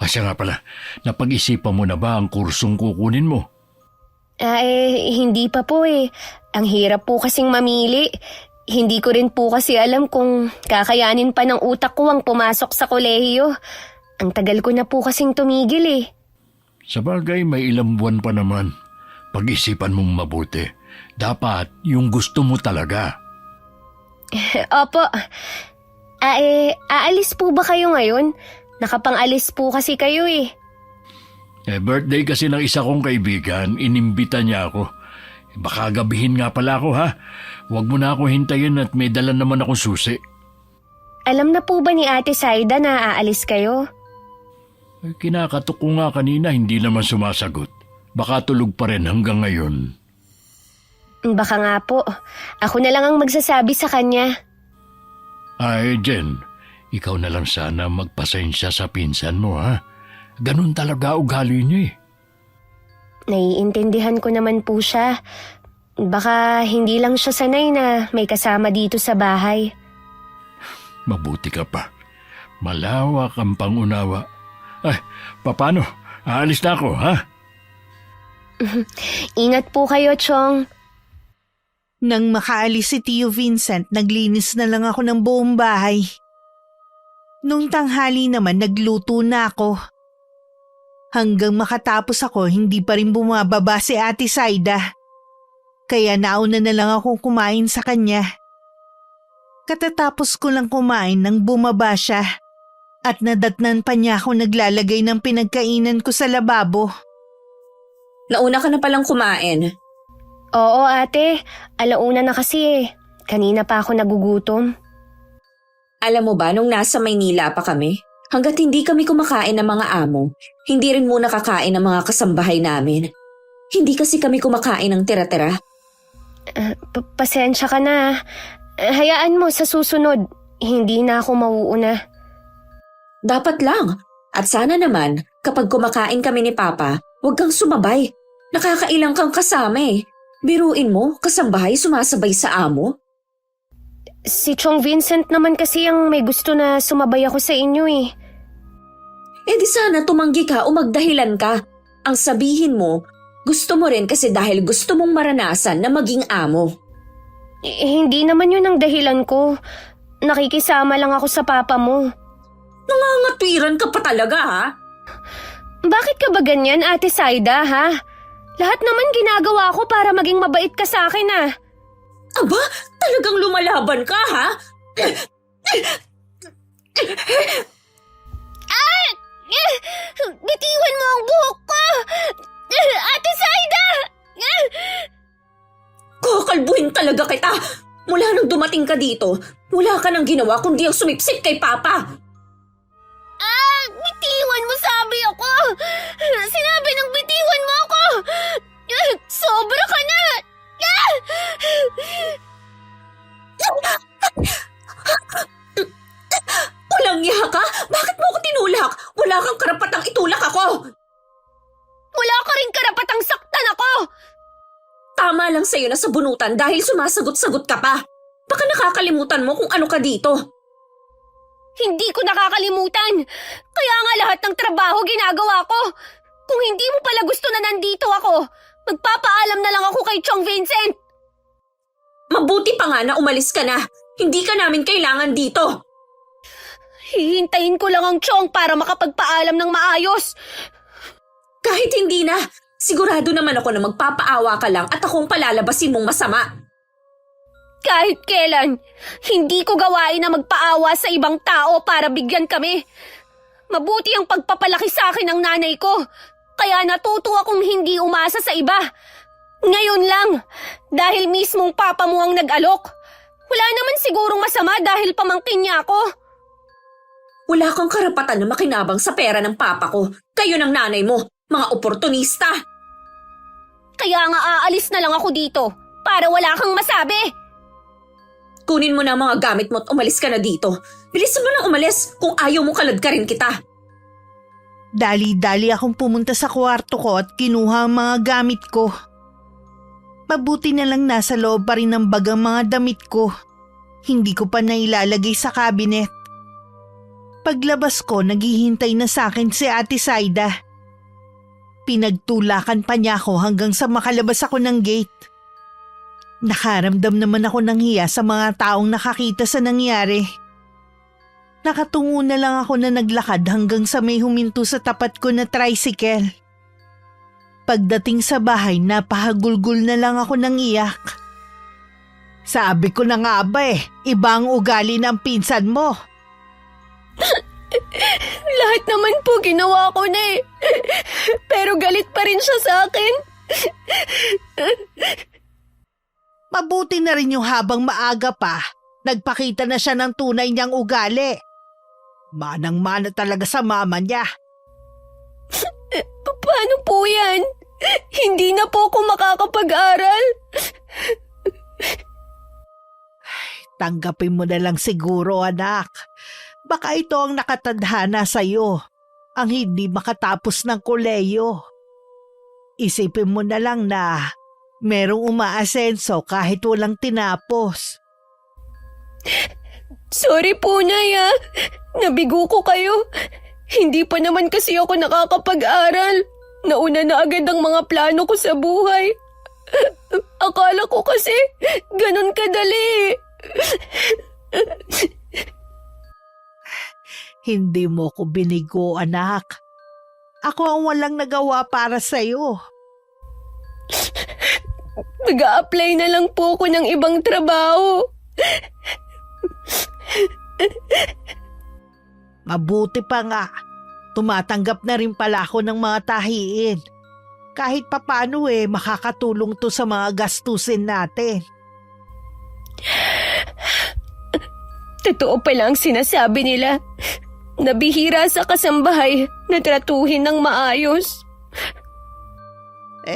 Siya nga pala, napag-isipan mo na ba ang kursong kukunin mo? Hindi pa po eh. Ang hirap po kasing mamili. Hindi ko rin po kasi alam kung kakayanin pa ng utak ko ang pumasok sa kolehiyo. Ang tagal ko na po kasing tumigil eh. Sabagay, may ilang buwan pa naman. Pag-isipan mong mabuti. Dapat yung gusto mo talaga. Opo. Aalis po ba kayo ngayon? Nakapang-alis po kasi kayo eh. Birthday kasi ng isa kong kaibigan, inimbita niya ako. Baka gabihin nga pala ako ha. Huwag mo na ako hintayin at may dala naman akong susi. Alam na po ba ni Ate Saida na aalis kayo? Kinakatok ko nga kanina, hindi naman sumasagot. Baka tulog pa rin hanggang ngayon. Baka nga po. Ako na lang ang magsasabi sa kanya. Jen, ikaw na lang sana magpasensya sa pinsan mo ha. Ganun talaga ugali niya eh. Naiintindihan ko naman po siya. Baka hindi lang siya sanay na may kasama dito sa bahay. Mabuti ka pa. Malawak ang pangunawa. Paano? Aalis na ako ha? Ingat po kayo, Chong. Nang makaalis si Tio Vincent, naglinis na lang ako ng buong bahay. Nung tanghali naman, nagluto na ako. Hanggang makatapos ako, hindi pa rin bumababa si Ate Saida. Kaya nauna na lang akong kumain sa kanya. Katatapos ko lang kumain nang bumaba siya. At nadatnan pa niya ako naglalagay ng pinagkainan ko sa lababo. Nauna ka na palang kumain. Oo, ate. Alauna na kasi eh. Kanina pa ako nagugutom. Alam mo ba, nung nasa Maynila pa kami, hanggat hindi kami kumakain ng mga amo, hindi rin muna kakain ng mga kasambahay namin. Hindi kasi kami kumakain ng tira-tira. Pasensya ka na. Hayaan mo sa susunod. Hindi na ako mauuna. Dapat lang. At sana naman, kapag kumakain kami ni Papa, huwag kang sumabay. Nakakailang kang kasama eh. Biruin mo, kasambahay sumasabay sa amo. Si Chong Vincent naman kasi ang may gusto na sumabay ako sa inyo eh. Di sana tumanggi ka o magdahilan ka. Ang sabihin mo, gusto mo rin kasi dahil gusto mong maranasan na maging amo. Hindi naman yun ang dahilan ko. Nakikisama lang ako sa papa mo. Nangangatwiran ka pa talaga ha? Bakit ka ba ganyan, Ate Saida, ha? Lahat naman ginagawa ko para maging mabait ka sa akin, ah. Aba, talagang lumalaban ka ha? Bitiwan mo ang buhok ko! Ate Saida! Kakalbuhin talaga kita! Mula nang dumating ka dito, wala ka nang ginawa kundi ang sumipsip kay Papa. Bitiwan mo, sabi ako! Sinabi ng bitiwan mo ako! Sobra ka na! Walang iya ka? Bakit mo ako tinulak? Wala kang karapatang itulak ako! Wala ka rin karapatang saktan ako! Tama lang sa'yo na sabunutan dahil sumasagot-sagot ka pa. Baka nakakalimutan mo kung ano ka dito. Hindi ko nakakalimutan. Kaya nga lahat ng trabaho ginagawa ko. Kung hindi mo pala gusto na nandito ako, magpapaalam na lang ako kay Chong Vincent. Mabuti pa nga na umalis ka na. Hindi ka namin kailangan dito. Hihintayin ko lang ang Chong para makapagpaalam ng maayos. Kahit hindi na, sigurado naman ako na magpapaawa ka lang at akong palalabasin mong masama. Kahit kailan, hindi ko gawain na magpaawa sa ibang tao para bigyan kami. Mabuti ang pagpapalaki sa akin ng nanay ko. Kaya natuto akong hindi umasa sa iba. Ngayon lang, dahil mismong papa mo ang nag-alok, Wala naman sigurong masama dahil pamangkin niya ako. Wala kang karapatan na makinabang sa pera ng papa ko. Kayo ng nanay mo, mga oportunista. Kaya nga aalis na lang ako dito para wala kang masabi. Kunin mo na ang mga gamit mo at umalis ka na dito. Bilisan mo lang umalis kung ayaw mo kaladkarin kita. Dali-dali akong pumunta sa kwarto ko at kinuha ang mga gamit ko. Mabuti na lang nasa loob pa rin ng bag ang mga damit ko. Hindi ko pa nailalagay sa cabinet. Paglabas ko, naghihintay na sa akin si Ate Saida. Pinagtulakan pa niya ako hanggang sa makalabas ako ng gate. Nakaramdam naman ako ng hiya sa mga taong nakakita sa nangyari. Nakatungo na lang ako na naglakad hanggang sa may huminto sa tapat ko na tricycle. Pagdating sa bahay, napahagulgul na lang ako ng iyak. Sabi ko na nga ba iba ang ugali ng pinsan mo. Lahat naman po ginawa ko na eh. Pero galit pa rin siya sa akin. Mabuti na rin yung habang maaga pa, nagpakita na siya ng tunay niyang ugali. Manang-mana talaga sa mama niya. Paano po yan? Hindi na po ako makakapag-aral. Tanggapin mo na lang siguro, anak. Baka ito ang nakatadhana sa'yo, ang hindi makatapos ng koleyo. Isipin mo na lang na merong umaasenso kahit walang tinapos. Sorry po, Nay. Nabigo ko kayo. Hindi pa naman kasi ako nakakapag-aral. Nauna na agad ang mga plano ko sa buhay. Akala ko kasi ganun kadali. Hindi mo ko binigo, anak. Ako ang walang nagawa para sa'yo. Nag-a-apply na lang po ako ng ibang trabaho. Mabuti pa nga. Tumatanggap na rin pala ako ng mga tahiin. Kahit papano makakatulong to sa mga gastusin natin. Totoo pala ang sinasabi nila. Nabihira sa kasambahay na tratuhin ng maayos.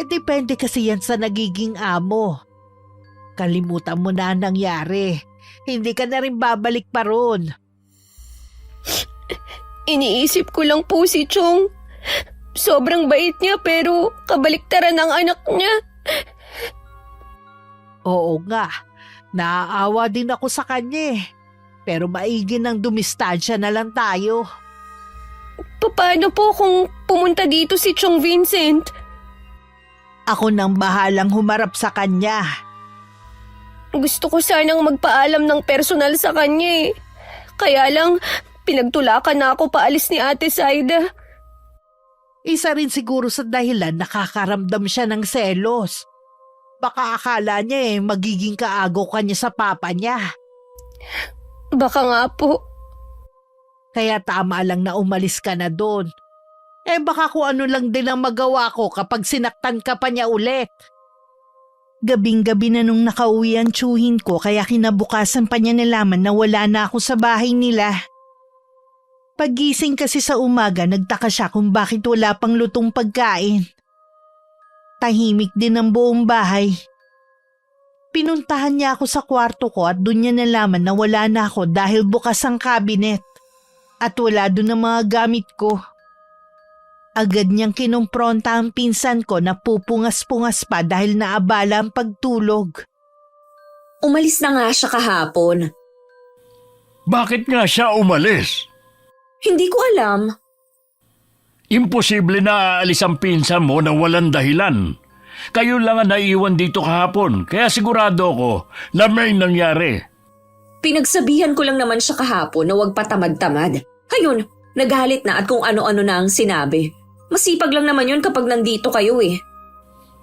Depende kasi yan sa nagiging amo. Kalimutan mo na ang nangyari. Hindi ka na rin babalik pa ron. Iniisip ko lang po si Chong. Sobrang bait niya pero kabaliktaran ang anak niya. Oo nga, naaawa din ako sa kanya. Pero maigi ng dumistansya na lang tayo. Paano po kung pumunta dito si Chong Vincent? Ako nang bahalang humarap sa kanya. Gusto ko sanang magpaalam ng personal sa kanya eh. Kaya lang, pinagtulakan na ako paalis ni Ate Saida. Isa rin siguro sa dahilan nakakaramdam siya ng selos. Baka akala niya magiging kaagaw ka niya sa papa niya. Baka nga po. Kaya tama lang na umalis ka na doon. Baka kung ano lang din ang magawa ko kapag sinaktan ka pa niya ulit. Gabing-gabi na nung nakauwi ang tsuhin ko kaya kinabukasan pa niya nalaman na wala na ako sa bahay nila. Pagising kasi sa umaga nagtaka siya kung bakit wala pang lutong pagkain. Tahimik din ang buong bahay. Pinuntahan niya ako sa kwarto ko at doon niya nalaman na wala na ako dahil bukas ang cabinet at wala doon ang mga gamit ko. Agad niyang kinumpronta ang pinsan ko na pupungas-pungas pa dahil naabala ang pagtulog. Umalis na nga siya kahapon. Bakit nga siya umalis? Hindi ko alam. Imposible na aalis ang pinsan mo na walang dahilan. Kayo lang ang naiiwan dito kahapon, kaya sigurado ko na may nangyari. Pinagsabihan ko lang naman siya kahapon na huwag patamad-tamad. Ayun, nagalit na at kung ano-ano na ang sinabi. Masipag lang naman yun kapag nandito kayo eh.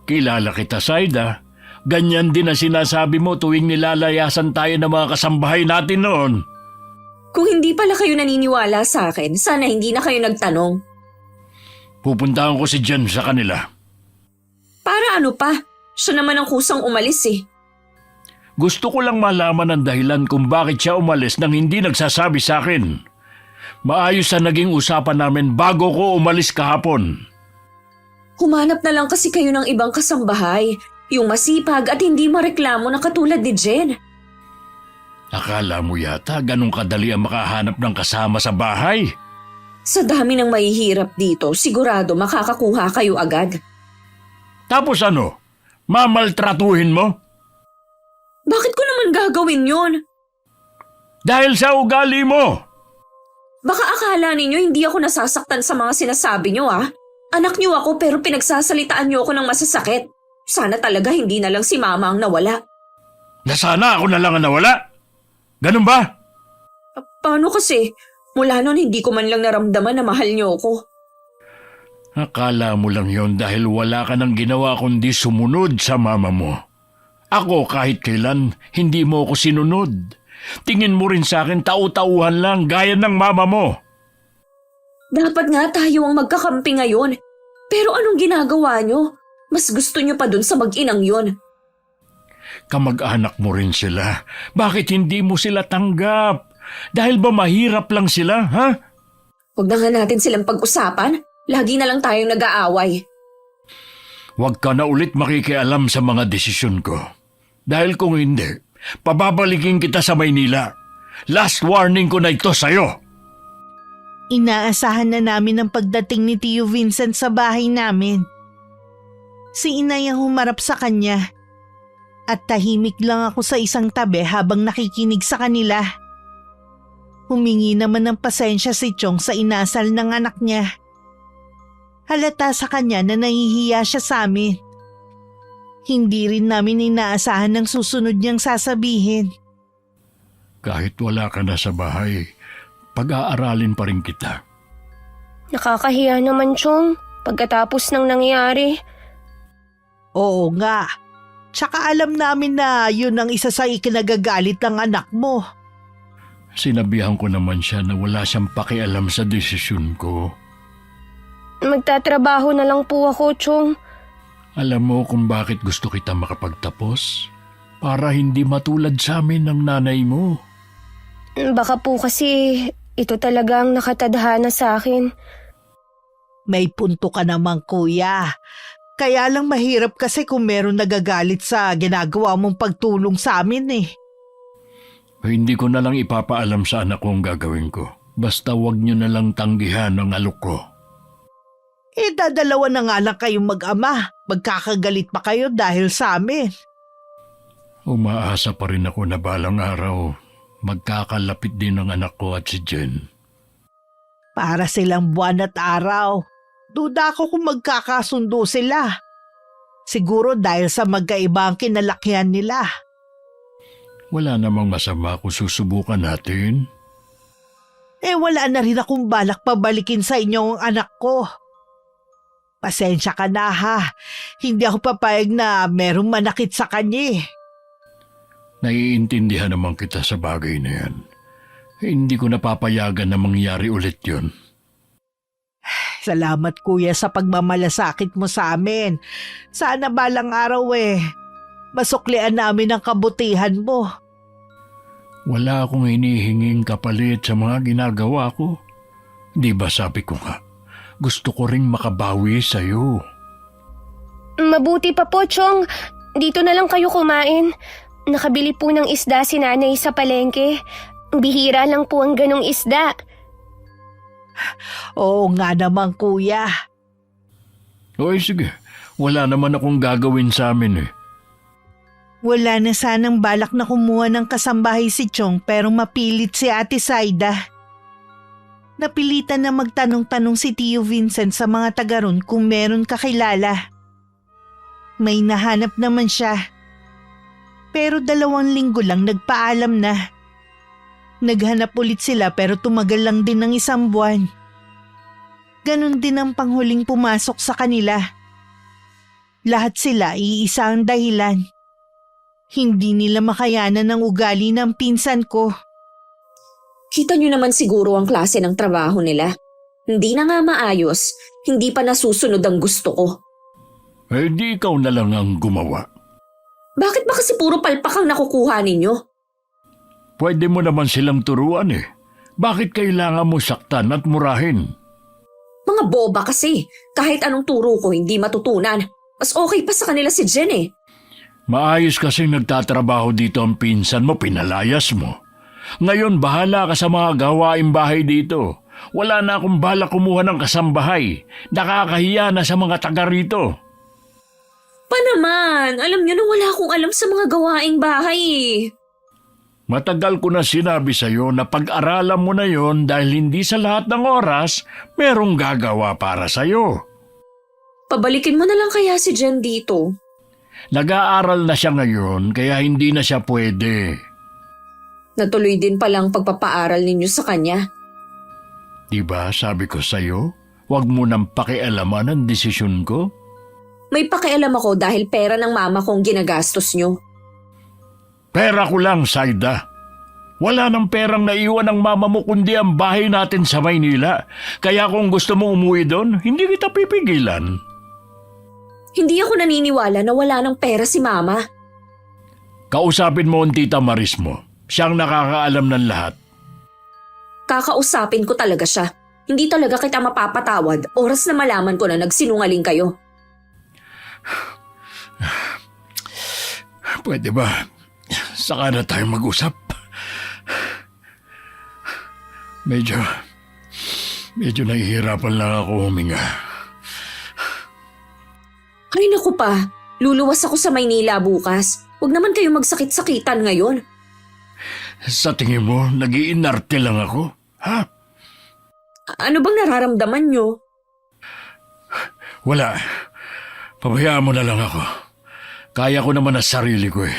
Kilala kita, Saida. Ganyan din ang sinasabi mo tuwing nilalayasan tayo ng mga kasambahay natin noon. Kung hindi pala kayo naniniwala sa akin, sana hindi na kayo nagtanong. Pupuntahan ko si Jen sa kanila. Para ano pa? Siya naman ang kusang umalis eh. Gusto ko lang malaman ang dahilan kung bakit siya umalis nang hindi nagsasabi sa akin. Maayos na naging usapan namin bago ko umalis kahapon. Humanap na lang kasi kayo ng ibang kasambahay, yung masipag at hindi mareklamo na katulad ni Jen. Akala mo yata ganun kadali ang makahanap ng kasama sa bahay? Sa dami ng mahihirap dito, sigurado makakakuha kayo agad. Tapos ano? Mamaltratuhin mo? Bakit ko naman gagawin yun? Dahil sa ugali mo! Baka akala ninyo hindi ako nasasaktan sa mga sinasabi nyo Anak nyo ako pero pinagsasalitaan nyo ako ng masasakit. Sana talaga hindi na lang si Mama ang nawala. Na sana ako na lang ang nawala? Ganun ba? Paano kasi? Mula noon hindi ko man lang naramdaman na mahal nyo ako. Akala mo lang yon dahil wala ka nang ginawa kundi sumunod sa mama mo. Ako kahit kailan, hindi mo ako sinunod. Tingin mo rin sa akin tau-tauhan lang gaya ng mama mo. Dapat nga tayo ang magkakampi ngayon. Pero anong ginagawa nyo? Mas gusto nyo pa dun sa mag-inang yon. Kamag-anak mo rin sila. Bakit hindi mo sila tanggap? Dahil ba mahirap lang sila, ha? Huwag na nga natin silang pag-usapan. Lagi na lang tayong nag-aaway. Huwag ka na ulit makikialam sa mga desisyon ko. Dahil kung hindi, pababalikin kita sa Maynila. Last warning ko na ito sa'yo. Inaasahan na namin ang pagdating ni Tio Vincent sa bahay namin. Si Inay ang humarap sa kanya. At tahimik lang ako sa isang tabi habang nakikinig sa kanila. Humingi naman ng pasensya si Chong sa inasal ng anak niya. Halata sa kanya na nahihiya siya sa amin. Hindi rin namin inaasahan ng susunod niyang sasabihin. Kahit wala ka na sa bahay, pag-aaralin pa rin kita. Nakakahiya naman, Chong, pagkatapos ng nangyari. Oo nga. Tsaka alam namin na yun ang isa sa ikinagagalit ng anak mo. Sinabihan ko naman siya na wala siyang pakialam sa desisyon ko. Magtatrabaho na lang po ako, Chong. Alam mo kung bakit gusto kita makapagtapos? Para hindi matulad sa amin ng nanay mo. Baka po kasi ito talagang nakatadhana sa akin. May punto ka naman, kuya. Kaya lang mahirap kasi kung meron nagagalit sa ginagawa mong pagtulong sa amin eh. Hindi ko na lang ipapaalam sa anak ko ang gagawin ko. Basta wag niyo na lang tanggihan ang alok ko. Dadalawa na nga lang kayong mag-ama. Magkakagalit pa kayo dahil sa amin. Umaasa pa rin ako na balang araw, magkakalapit din ang anak ko at si Jen. Para silang buwan at araw. Duda ako kung magkakasundo sila. Siguro dahil sa magkaiba ang kinalakihan nila. Wala namang masama kung susubukan natin. Wala na rin akong balak pabalikin sa inyo ang anak ko. Pasensya ka na ha. Hindi ako papayag na merong manakit sa kanya. Naiintindihan naman kita sa bagay na yan. Hindi ko napapayagan na mangyari ulit yun. Salamat kuya sa pagmamalasakit mo sa amin. Sana balang araw masuklian namin ang kabutihan mo. Wala akong hinihinging kapalit sa mga ginagawa ko. Di ba sabi ko nga, gusto ko ring makabawi sa'yo. Mabuti pa po, Chong. Dito na lang kayo kumain. Nakabili po ng isda si nanay sa palengke. Bihira lang po ang ganong isda. Oo nga naman kuya. Oy sige, wala naman akong gagawin sa amin eh. Wala na sanang balak na kumuha ng kasambahay si Chong pero mapilit si Ate Saida. Napilitan na magtanong-tanong si Tio Vincent sa mga taga ron kung meron kakilala. May nahanap naman siya. Pero 2 linggo lang nagpaalam na. Naghanap ulit sila pero tumagal lang din ng 1 buwan. Ganon din ang panghuling pumasok sa kanila. Lahat sila iisa ang dahilan. Hindi nila makayanan ng ugali ng pinsan ko. Kita nyo naman siguro ang klase ng trabaho nila. Hindi na nga maayos, hindi pa nasusunod ang gusto ko. Eh di ikaw na lang ang gumawa. Bakit ba kasi puro palpak ang nakukuha ninyo? Pwede mo naman silang turuan eh. Bakit kailangan mo saktan at murahin? Mga boba kasi. Kahit anong turo ko hindi matutunan. Mas okay pa sa kanila si Jen eh. Maayos kasing nagtatrabaho dito ang pinsan mo, pinalayas mo. Ngayon bahala ka sa mga gawaing bahay dito. Wala na akong balak kumuha ng kasambahay. Nakakahiya na sa mga taga rito. Pa naman, alam niyo na wala akong alam sa mga gawaing bahay eh. Matagal ko na sinabi sa'yo na pag-aralan mo na yon dahil hindi sa lahat ng oras merong gagawa para sa'yo. Pabalikin mo na lang kaya si Jen dito. Nag-aaral na siya ngayon kaya hindi na siya pwede. Natuloy din palang pagpapaaral ninyo sa kanya. Diba sabi ko sa'yo, huwag mo nang pakialaman ang desisyon ko? May pakialam ako dahil pera ng mama kong ginagastos nyo. Pera ko lang, Saida. Wala nang perang naiwan ng mama mo kundi ang bahay natin sa Maynila. Kaya kung gusto mo umuwi doon, hindi kita pipigilan. Hindi ako naniniwala na wala ng pera si mama. Kausapin mo ang tita Maris mo. Siyang nakakaalam ng lahat. Kakausapin ko talaga siya. Hindi talaga kita mapapatawad oras na malaman ko na nagsinungaling kayo. Pwede ba? Saka na tayo mag-usap. Medyo nahihirapan lang ako huminga. Ay naku pa, luluwas ako sa Maynila bukas. Huwag naman kayo magsakit-sakitan ngayon. Sa tingin mo, nag-iinarte lang ako? Ha? Ano bang nararamdaman nyo? Wala. Pabayaan mo na lang ako. Kaya ko naman ang sarili ko eh.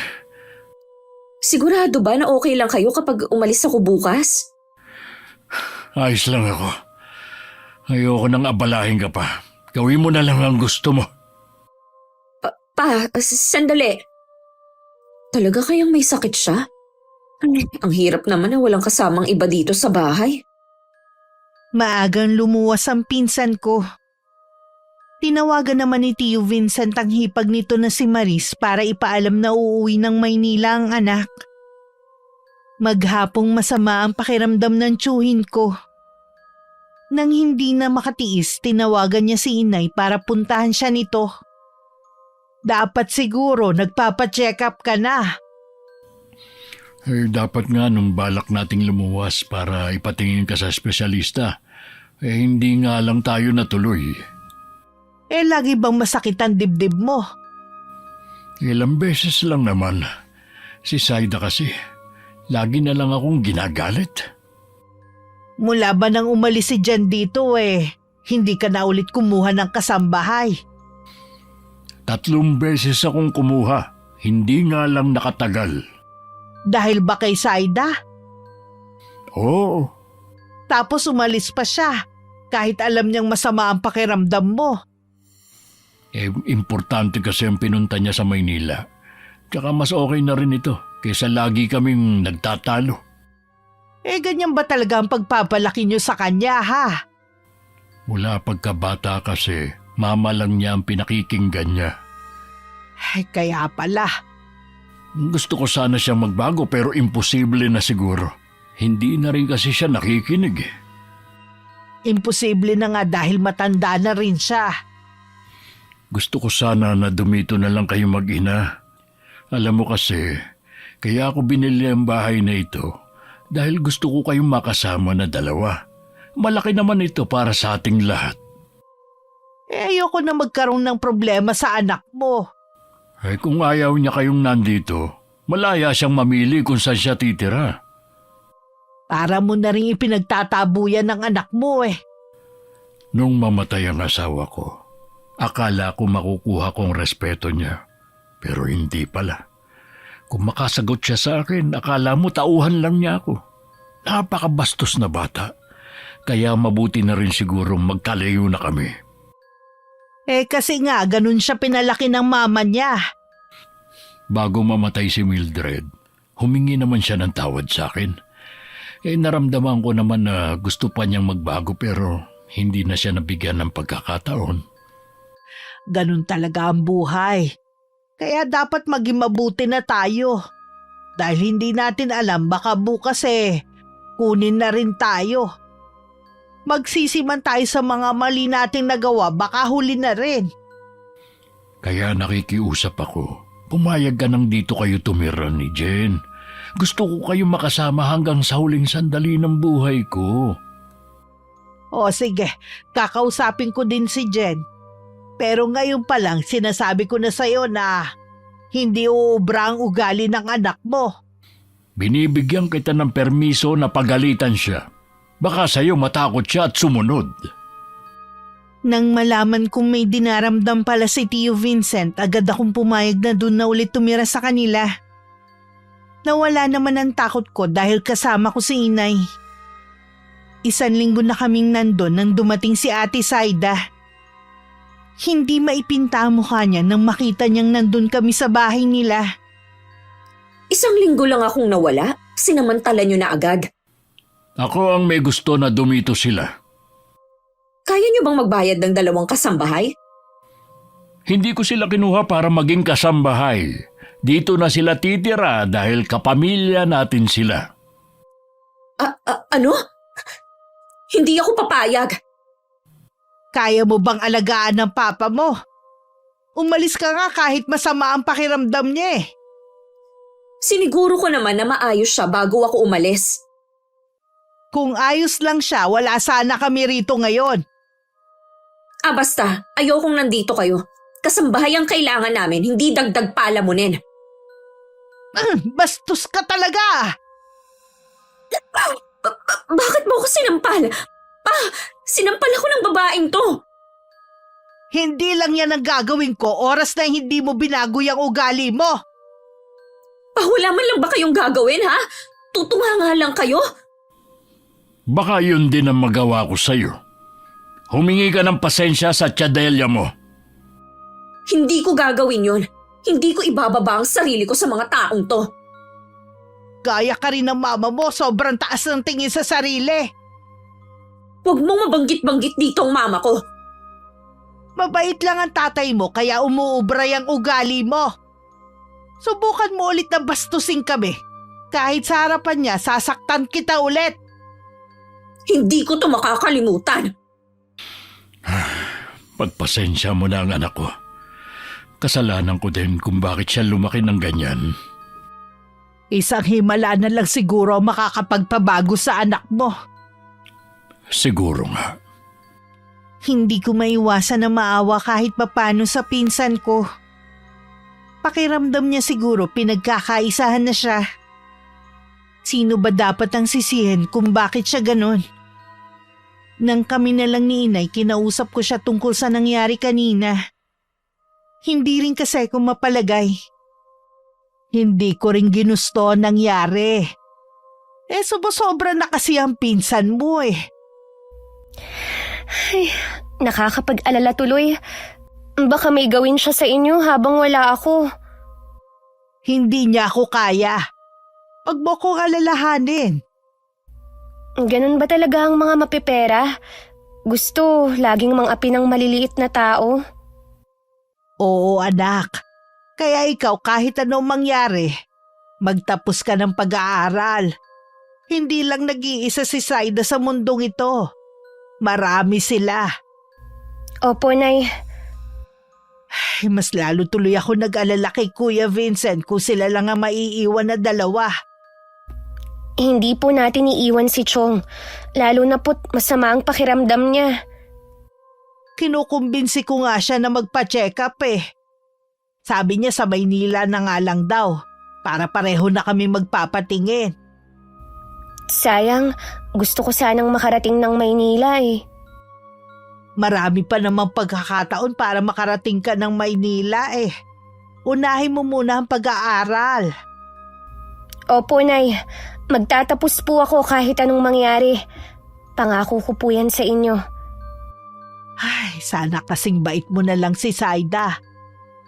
Sigurado ba na okay lang kayo kapag umalis ako bukas? Ayos lang ako. Ayoko nang abalahin ka pa. Gawin mo na lang ang gusto mo. Sandali. Talaga kayang may sakit siya? Ang hirap naman na walang kasamang iba dito sa bahay. Maagang lumuwas ang pinsan ko. Tinawagan naman ni Tio Vincent ang hipag nito na si Maris para ipaalam na uuwi ng Maynila ang anak. Maghapong masama ang pakiramdam ng tiyuhin ko. Nang hindi na makatiis, tinawagan niya si inay para puntahan siya nito. Dapat siguro nagpapacheck up ka na. Dapat nga nung balak nating lumuwas para ipatingin ka sa espesyalista. Hindi nga lang tayo natuloy. Lagi bang masakit ang dibdib mo? Ilang beses lang naman. Si Saida kasi, lagi na lang akong ginagalit. Mula ba nang umalis si Jen dito hindi ka na ulit kumuha ng kasambahay? 3 beses akong kumuha, hindi nga lang nakatagal. Dahil ba kay Saida? Oo, Tapos umalis pa siya, kahit alam niyang masama ang pakiramdam mo. importante kasi ang pinunta niya sa Maynila. Tsaka mas okay na rin ito kaysa lagi kaming nagtatalo. Ganyan ba talaga ang pagpapalaki niyo sa kanya, ha? Mula pagkabata kasi, mama lang niya ang pinakikinggan niya. Kaya pala. Gusto ko sana siyang magbago pero imposible na siguro. Hindi na rin kasi siya nakikinig eh. Imposible na nga dahil matanda na rin siya. Gusto ko sana na dumito na lang kayo mag-ina. Alam mo kasi, kaya ako binili ang bahay na ito dahil gusto ko kayong makasama na 2. Malaki naman ito para sa ating lahat. Ayoko na magkaroon ng problema sa anak mo. Kung ayaw niya kayong nandito, malaya siyang mamili kung saan siya titira. Para mo na rin ipinagtatabuyan ng anak mo Nung mamatay ang asawa ko, akala ko makukuha kong respeto niya. Pero hindi pala. Kung makasagot siya sa akin, akala mo tauhan lang niya ako. Napakabastos na bata. Kaya mabuti na rin siguro magkalayo na kami. Kasi nga, ganun siya pinalaki ng mama niya. Bago mamatay si Mildred, humingi naman siya ng tawad sa akin. Naramdaman ko naman na gusto pa niyang magbago pero hindi na siya nabigyan ng pagkakataon. Ganun talaga ang buhay. Kaya dapat maging mabuti na tayo. Dahil hindi natin alam baka bukas kunin na rin tayo. Magsisiman tayo sa mga mali nating nagawa, baka huli na rin. Kaya nakikiusap ako. Pumayag ka nang dito kayo tumira ni Jen. Gusto ko kayo makasama hanggang sa huling sandali ng buhay ko. O sige, kakausapin ko din si Jen. Pero ngayon pa lang sinasabi ko na sa'yo na hindi uubra ang ugali ng anak mo. Binibigyan kita ng permiso na pagalitan siya. Baka sa'yo matakot siya at sumunod. Nang malaman kong may dinaramdam pala si Tio Vincent, agad akong pumayag na doon na ulit tumira sa kanila. Nawala naman ang takot ko dahil kasama ko si Inay. 1 linggo na kaming nandun nang dumating si Ate Saida. Hindi maipinta ang mukha niya nang makita niyang nandun kami sa bahay nila. 1 linggo lang akong nawala, sinamantala niyo na agad. Ako ang may gusto na dumito sila. Kaya niyo bang magbayad ng 2 kasambahay? Hindi ko sila kinuha para maging kasambahay. Dito na sila titira dahil kapamilya natin sila. Ano? Hindi ako papayag. Kaya mo bang alagaan ng papa mo? Umalis ka nga kahit masama ang pakiramdam niya Siniguro ko naman na maayos siya bago ako umalis. Kung ayos lang siya, wala sana kami rito ngayon. Basta, ayokong nandito kayo. Kasambahay ang kailangan namin, hindi dagdag palamunin. Bastos ka talaga! Bakit mo ako sinampal? Sinampal ako ng babaeng to. Hindi lang yan ang gagawin ko oras na hindi mo binago yung ugali mo. Wala man lang ba kayong gagawin, ha? Tutunga nga lang kayo. Baka yun din ang magawa ko sa'yo. Humingi ka ng pasensya sa tiyadelya mo. Hindi ko gagawin yun. Hindi ko ibababa ang sarili ko sa mga taong to. Gaya ka rin ng mama mo, sobrang taas ng tingin sa sarili. Huwag mong mabanggit-banggit dito ang mama ko. Mabait lang ang tatay mo kaya umuubra yung ugali mo. Subukan mo ulit na bastusin kami. Kahit sa harapan niya, sasaktan kita ulit. Hindi ko to makakalimutan. Pagpasensya mo na ang anak ko. Kasalanan ko din kung bakit siya lumaki ng ganyan. Isang himala na lang siguro ang makakapagpabago sa anak mo. Siguro nga. Hindi ko maiwasan na maawa kahit papano sa pinsan ko. Pakiramdam niya siguro pinagkakaisahan na siya. Sino ba dapat ang sisihin kung bakit siya ganon? Nang kami na lang ni Inay, kinausap ko siya tungkol sa nangyari kanina. Hindi rin kasi ko mapalagay. Hindi ko rin ginusto ang nangyari. Sobra na kasi ang pinsan mo Ay, nakakapag-alala tuloy. Baka may gawin siya sa inyo habang wala ako. Hindi niya ako kaya. Huwag mo kong alalahanin. Ganun ba talaga ang mga mapipera? Gusto laging mang-api ng maliliit na tao? Oo anak. Kaya ikaw kahit anong mangyari, magtapos ka ng pag-aaral. Hindi lang nag-iisa si Saida sa mundong ito. Marami sila. Opo, Nay. Mas lalo tuloy ako nag-alala kay Kuya Vincent kung sila lang ang maiiwan na 2. Hindi po natin iiwan si Chong. Lalo na po't masama ang pakiramdam niya. Kinukumbinsi ko nga siya na magpa-check up Sabi niya sa Maynila na nga lang daw, para pareho na kami magpapatingin. Sayang, gusto ko sanang makarating ng Maynila Marami pa namang pagkakataon para makarating ka ng Maynila Unahin mo muna ang pag-aaral. Opo, Nay. Magtatapos po ako kahit anong mangyari. Pangako ko po yan sa inyo. Ay, sana kasing bait mo na lang si Saida.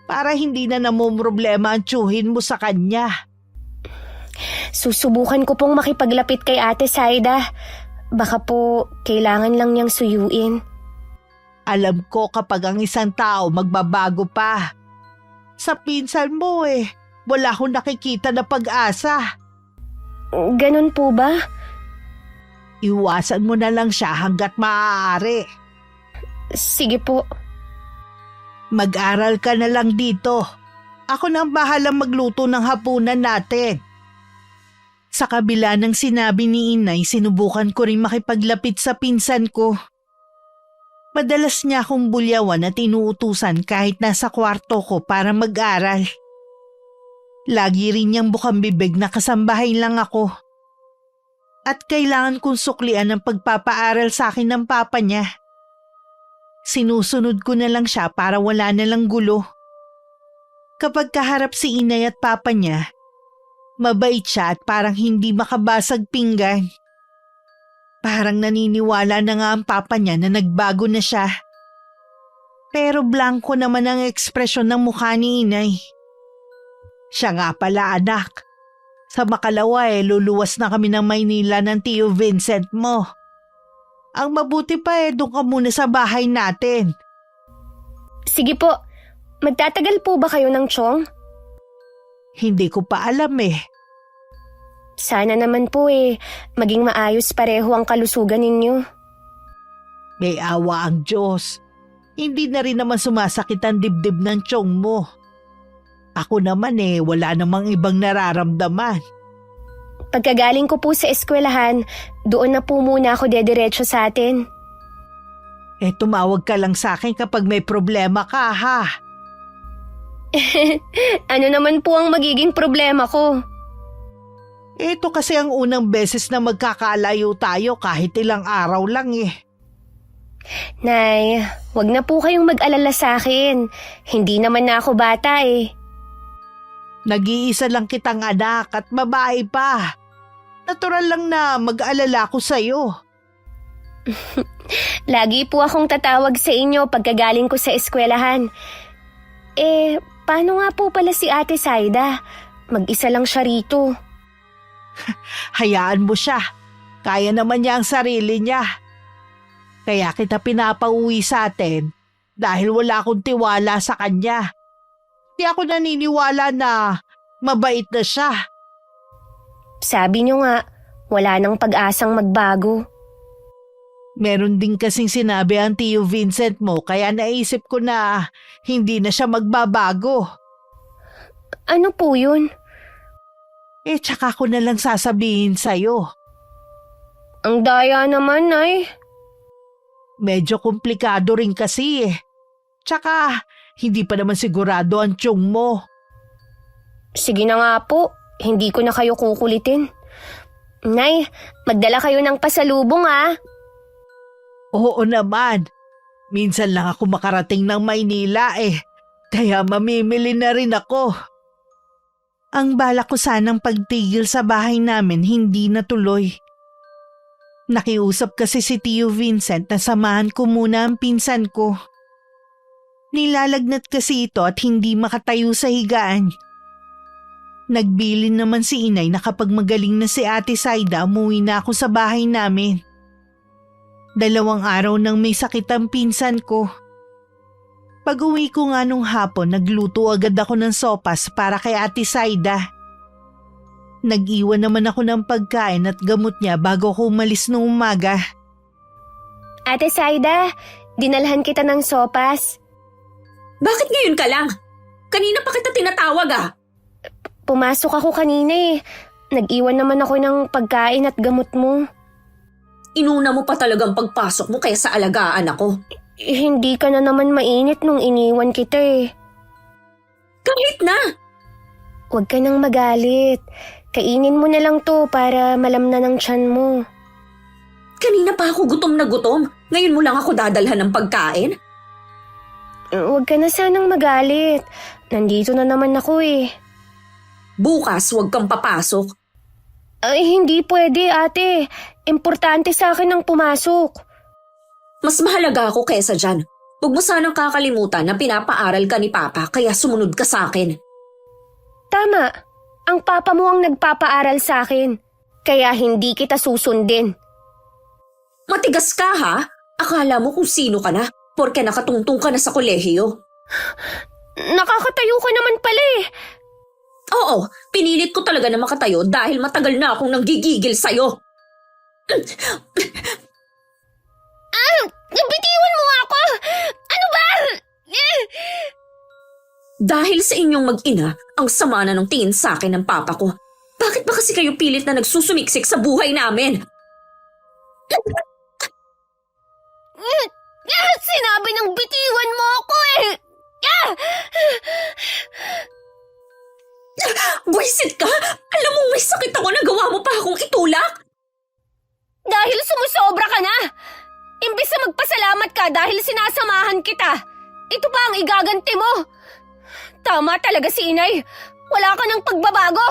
Para hindi na namumroblema ang tiyuhin mo sa kanya. Susubukan ko pong makipaglapit kay Ate Saida. Baka po kailangan lang niyang suyuin. Alam ko kapag ang isang tao magbabago pa, Sa pinsan mo wala akong nakikita na pag-asa. Ganun po ba? Iwasan mo na lang siya hanggat maaari. Sige po. Mag-aral ka na lang dito. Ako na ang bahalang magluto ng hapunan natin. Sa kabila ng sinabi ni inay, sinubukan ko rin makipaglapit sa pinsan ko. Madalas niya akong bulyawan at inuutusan kahit nasa kwarto ko para mag-aral. Lagi rin niyang bukang bibig na kasambahay lang ako. At kailangan kong suklian ang pagpapaaral sa akin ng papa niya. Sinusunod ko na lang siya para wala na lang gulo. Kapag kaharap si inay at papa niya, mabait siya at parang hindi makabasag pinggan. Parang naniniwala na nga ang papa niya na nagbago na siya. Pero blanko naman ang ekspresyon ng mukha ni inay. Siya nga pala anak. Sa makalawa luluwas na kami ng Maynila ng Tio Vincent mo. Ang mabuti pa doon ka muna sa bahay natin. Sige po. Magtatagal po ba kayo ng tiyong? Hindi ko pa alam Sana naman po maging maayos pareho ang kalusugan ninyo. May awa ang Diyos. Hindi na rin naman sumasakit ang dibdib ng tiyong mo. Ako naman wala namang ibang nararamdaman. Pagkagaling ko po sa eskwelahan, doon na po muna ako dediretso sa atin. Tumawag ka lang sa akin kapag may problema ka ha. Ano naman po ang magiging problema ko? Ito kasi ang unang beses na magkakalayo tayo kahit ilang araw lang Nay, wag na po kayong mag-alala sa akin. Hindi naman na ako bata Nag-iisa lang kitang anak at babae pa. Natural lang na mag-alala ko sa'yo. Lagi po akong tatawag sa inyo pagkagaling ko sa eskwelahan. Paano nga po pala si Ate Saida? Mag-isa lang siya rito. Hayaan mo siya. Kaya naman niya ang sarili niya. Kaya kita pinapauwi sa atin dahil wala akong tiwala sa kanya. Di ako naniniwala na mabait na siya. Sabi niyo nga, wala nang pag-asang magbago. Meron din kasing sinabi ang Tio Vincent mo kaya naisip ko na hindi na siya magbabago. Ano po yun? Tsaka ko na lang sasabihin sa'yo. Ang daya naman, Nay. Medyo komplikado rin kasi Tsaka hindi pa naman sigurado ang tiyong mo. Sige na nga po, hindi ko na kayo kukulitin. Nay, magdala kayo ng pasalubong Oo naman. Minsan lang ako makarating ng Maynila kaya mamimili na rin ako. Ang balak ko sanang pagtigil sa bahay namin hindi natuloy. Nakiusap kasi si Tio Vincent na samahan ko muna ang pinsan ko. Nilalagnat kasi ito at hindi makatayo sa higaan. Nagbilin naman si inay na kapag magaling na si Ate Saida, umuwi na ako sa bahay namin. 2 araw nang may sakit ang pinsan ko. Pag-uwi ko nga nung hapon, nagluto agad ako ng sopas para kay Ate Saida. Nag-iwan naman ako ng pagkain at gamot niya bago ako umalis nung umaga. Ate Saida, dinalhan kita ng sopas. Bakit ngayon ka lang? Kanina pa kita tinatawag Pumasok ako kanina Nag-iwan naman ako ng pagkain at gamot mo. Inuna mo pa talagang pagpasok mo kaysa alagaan ako. Hindi ka na naman mainit nung iniwan kita Kahit na! Huwag ka nang magalit. Kainin mo na lang to para malamnan ng tiyan mo. Kanina pa ako gutom na gutom. Ngayon mo lang ako dadalhan ng pagkain? Huwag ka na sanang magalit. Nandito na naman ako Bukas huwag kang papasok. Ay, hindi pwede ate. Importante sa akin ang pumasok. Mas mahalaga ako kaysa dyan. Huwag mo sanang kakalimutan na pinapaaral ka ni Papa kaya sumunod ka sa akin. Tama. Ang papa mo ang nagpapaaral sa akin. Kaya hindi kita susundin. Matigas ka Akala mo kung sino ka na porke nakatungtong ka na sa kolehiyo. nakakatayo ka naman pala eh. Oo, pinilit ko talaga na makatayo dahil matagal na akong nanggigigil sa'yo. Bitiwan mo ako! Ano ba? Dahil sa inyong mag-ina, ang sama na ng tingin sa akin ng papa ko. Bakit ba kasi kayo pilit na nagsusumiksik sa buhay namin? Sinabi ng bitiwan mo ako eh! Buisit ka! Alam mo may sakit ako na gawa mo pa akong itulak? Dahil sumusobra ka na! Imbis na magpasalamat ka dahil sinasamahan kita, ito pa ang igaganti mo! Tama talaga si inay! Wala ka ng pagbabago!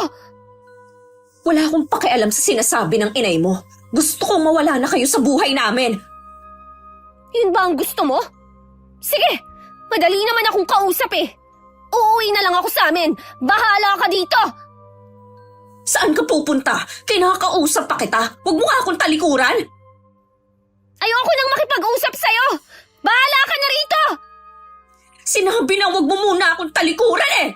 Wala akong pakialam sa sinasabi ng inay mo. Gusto kong mawala na kayo sa buhay namin. Yun ba ang gusto mo? Sige! Madali naman akong kausap eh! Uuwi na lang ako sa amin! Bahala ka dito! Saan ka pupunta? Kinakausap pa kita. Huwag mo nga akong talikuran. Ayoko nang makipag-usap sa'yo! Bahala ka na rito! Sinabi na huwag mo muna akong talikuran eh!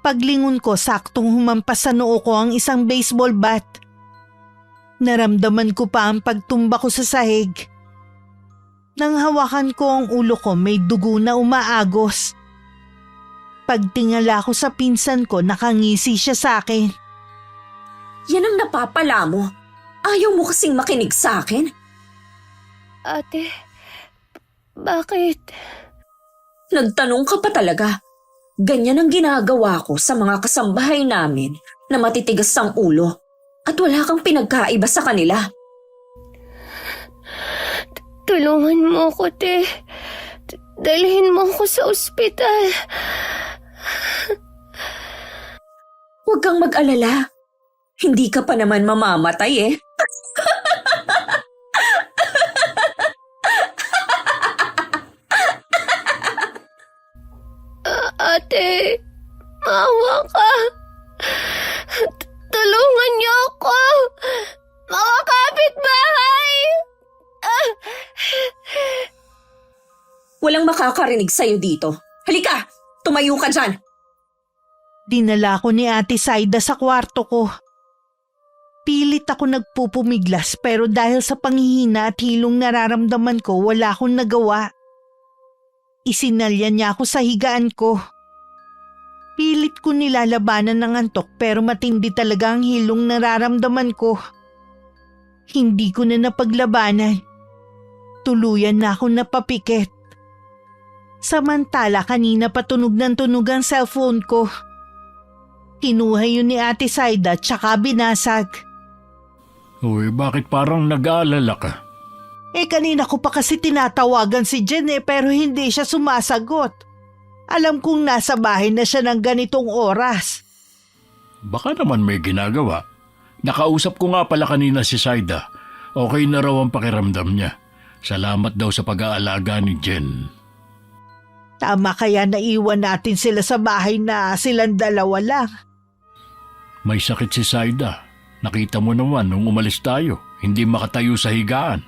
Paglingon ko, saktong humampas sa noo ko ang isang baseball bat. Naramdaman ko pa ang pagtumba ko sa sahig. Nang hawakan ko ang ulo ko, may dugo na umaagos. Pagtingala ko sa pinsan ko, nakangisi siya sa akin. Yan ang napapala mo. Ayaw mo kasing makinig sa akin. Ate, bakit? Nagtanong ka pa talaga. Ganyan ang ginagawa ko sa mga kasambahay namin na matitigas ang ulo at wala kang pinagkaiba sa kanila. Tulungan mo ko, te. Dalhin mo ko sa ospital. Huwag kang mag-alala. Hindi ka pa naman mamamatay eh. Ate, maawa ka. Tulungan niyo ako. Mga kapitbahay. Walang makakarinig sa'yo dito. Halika, tumayo ka dyan. Dinala ko ni Ate Saida sa kwarto ko. Pilit ako nagpupumiglas pero dahil sa panghihina at hilong nararamdaman ko, wala akong nagawa. Isinalya niya ako sa higaan ko. Pilit ko nilalabanan ng antok pero matindi talaga ang hilong nararamdaman ko. Hindi ko na napaglabanan. Tuluyan na ako napapikit. Samantala kanina patunog ng tunog ang cellphone ko. Kinuha yun ni Ate Saida tsaka binasag. Uy, bakit parang nag-aalala ka? Kanina ko pa kasi tinatawagan si Jen pero hindi siya sumasagot. Alam kong nasa bahay na siya ng ganitong oras. Baka naman may ginagawa. Nakausap ko nga pala kanina si Saida. Okay na raw ang pakiramdam niya. Salamat daw sa pag-aalaga ni Jen. Tama kaya naiwan natin sila sa bahay na silang dalawa lang. May sakit si Saida. Nakita mo naman nung umalis tayo. Hindi makatayo sa higaan.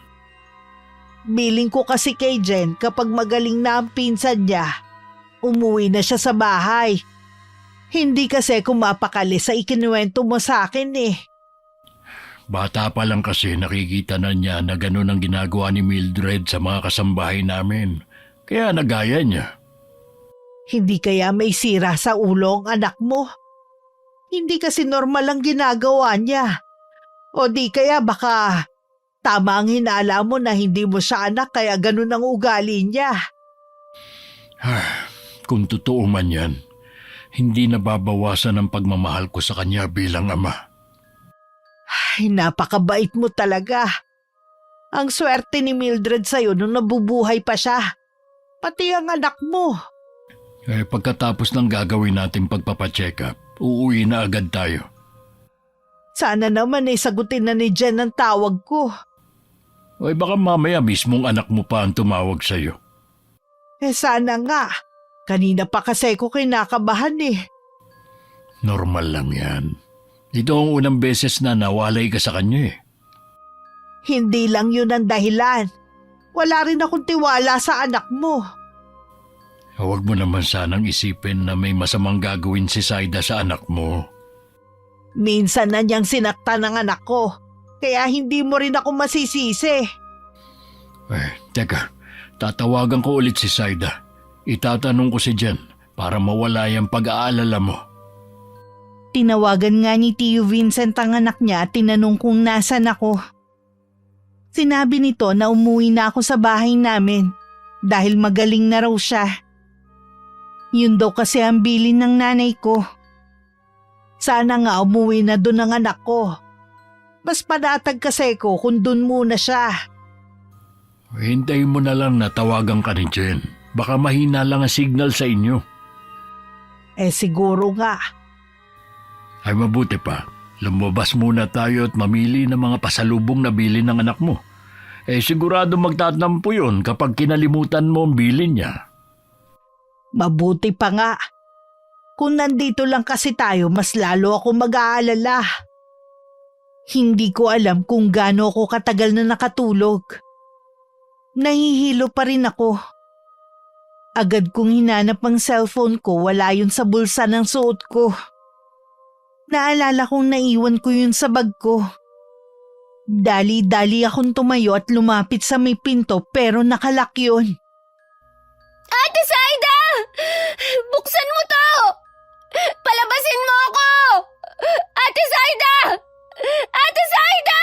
Biling ko kasi kay Jen kapag magaling na ang pinsan niya, umuwi na siya sa bahay. Hindi kasi kumapakali sa ikinuwento mo sa akin eh. Bata pa lang kasi nakikita na niya na gano'n ang ginagawa ni Mildred sa mga kasambahay namin. Kaya nagaya niya. Hindi kaya may sira sa ulo ang anak mo? Hindi kasi normal ang ginagawa niya. O di kaya baka tama ang hinala mo na hindi mo siya anak kaya ganun ang ugali niya. Kung totoo man yan, hindi nababawasan ang pagmamahal ko sa kanya bilang ama. Ay, napakabait mo talaga. Ang swerte ni Mildred sa'yo nung nabubuhay pa siya. Pati ang anak mo. Pagkatapos ng gagawin natin pagpapacheck up, uuwi na agad tayo. Sana naman sagutin na ni Jen ang tawag ko. Baka mamaya mismong anak mo pa ang tumawag sa'yo. Sana nga. Kanina pa kasi ko kinakabahan eh. Normal lang yan. Ito ang unang beses na nawalay ka sa kanya eh. Hindi lang yun ang dahilan. Wala rin akong tiwala sa anak mo. Huwag mo naman sanang isipin na may masamang gagawin si Saida sa anak mo. Minsan na niyang sinaktan ng anak ko, kaya hindi mo rin ako masisisi. Teka, tatawagan ko ulit si Saida. Itatanong ko si Jen para mawala yung pag-aalala mo. Tinawagan nga ni Tio Vincent ang anak niya at tinanong kung nasan ako. Sinabi nito na umuwi na ako sa bahay namin dahil magaling na raw siya. Yun daw kasi ang bilin ng nanay ko. Sana nga umuwi na doon ang anak ko. Mas panatag kasi ko kung doon muna siya. Hintayin mo na lang na tawagan ka ni Jen. Baka mahina lang ang signal sa inyo. Siguro nga. Ay mabuti pa. Lumabas muna tayo at mamili ng mga pasalubong na bilin ng anak mo. Sigurado magtatampo yun kapag kinalimutan mo ang bilin niya. Mabuti pa nga. Kung nandito lang kasi tayo, mas lalo ako mag-aalala. Hindi ko alam kung gaano ako katagal na nakatulog. Nahihilo pa rin ako. Agad kong hinanap ang cellphone ko, wala yun sa bulsa ng suot ko. Naalala kong naiwan ko yun sa bag ko. Dali-dali akong tumayo at lumapit sa may pinto pero nakalak yun. Ate Saida! Buksan mo to! Palabasin mo ako! Ate Saida! Ate Saida!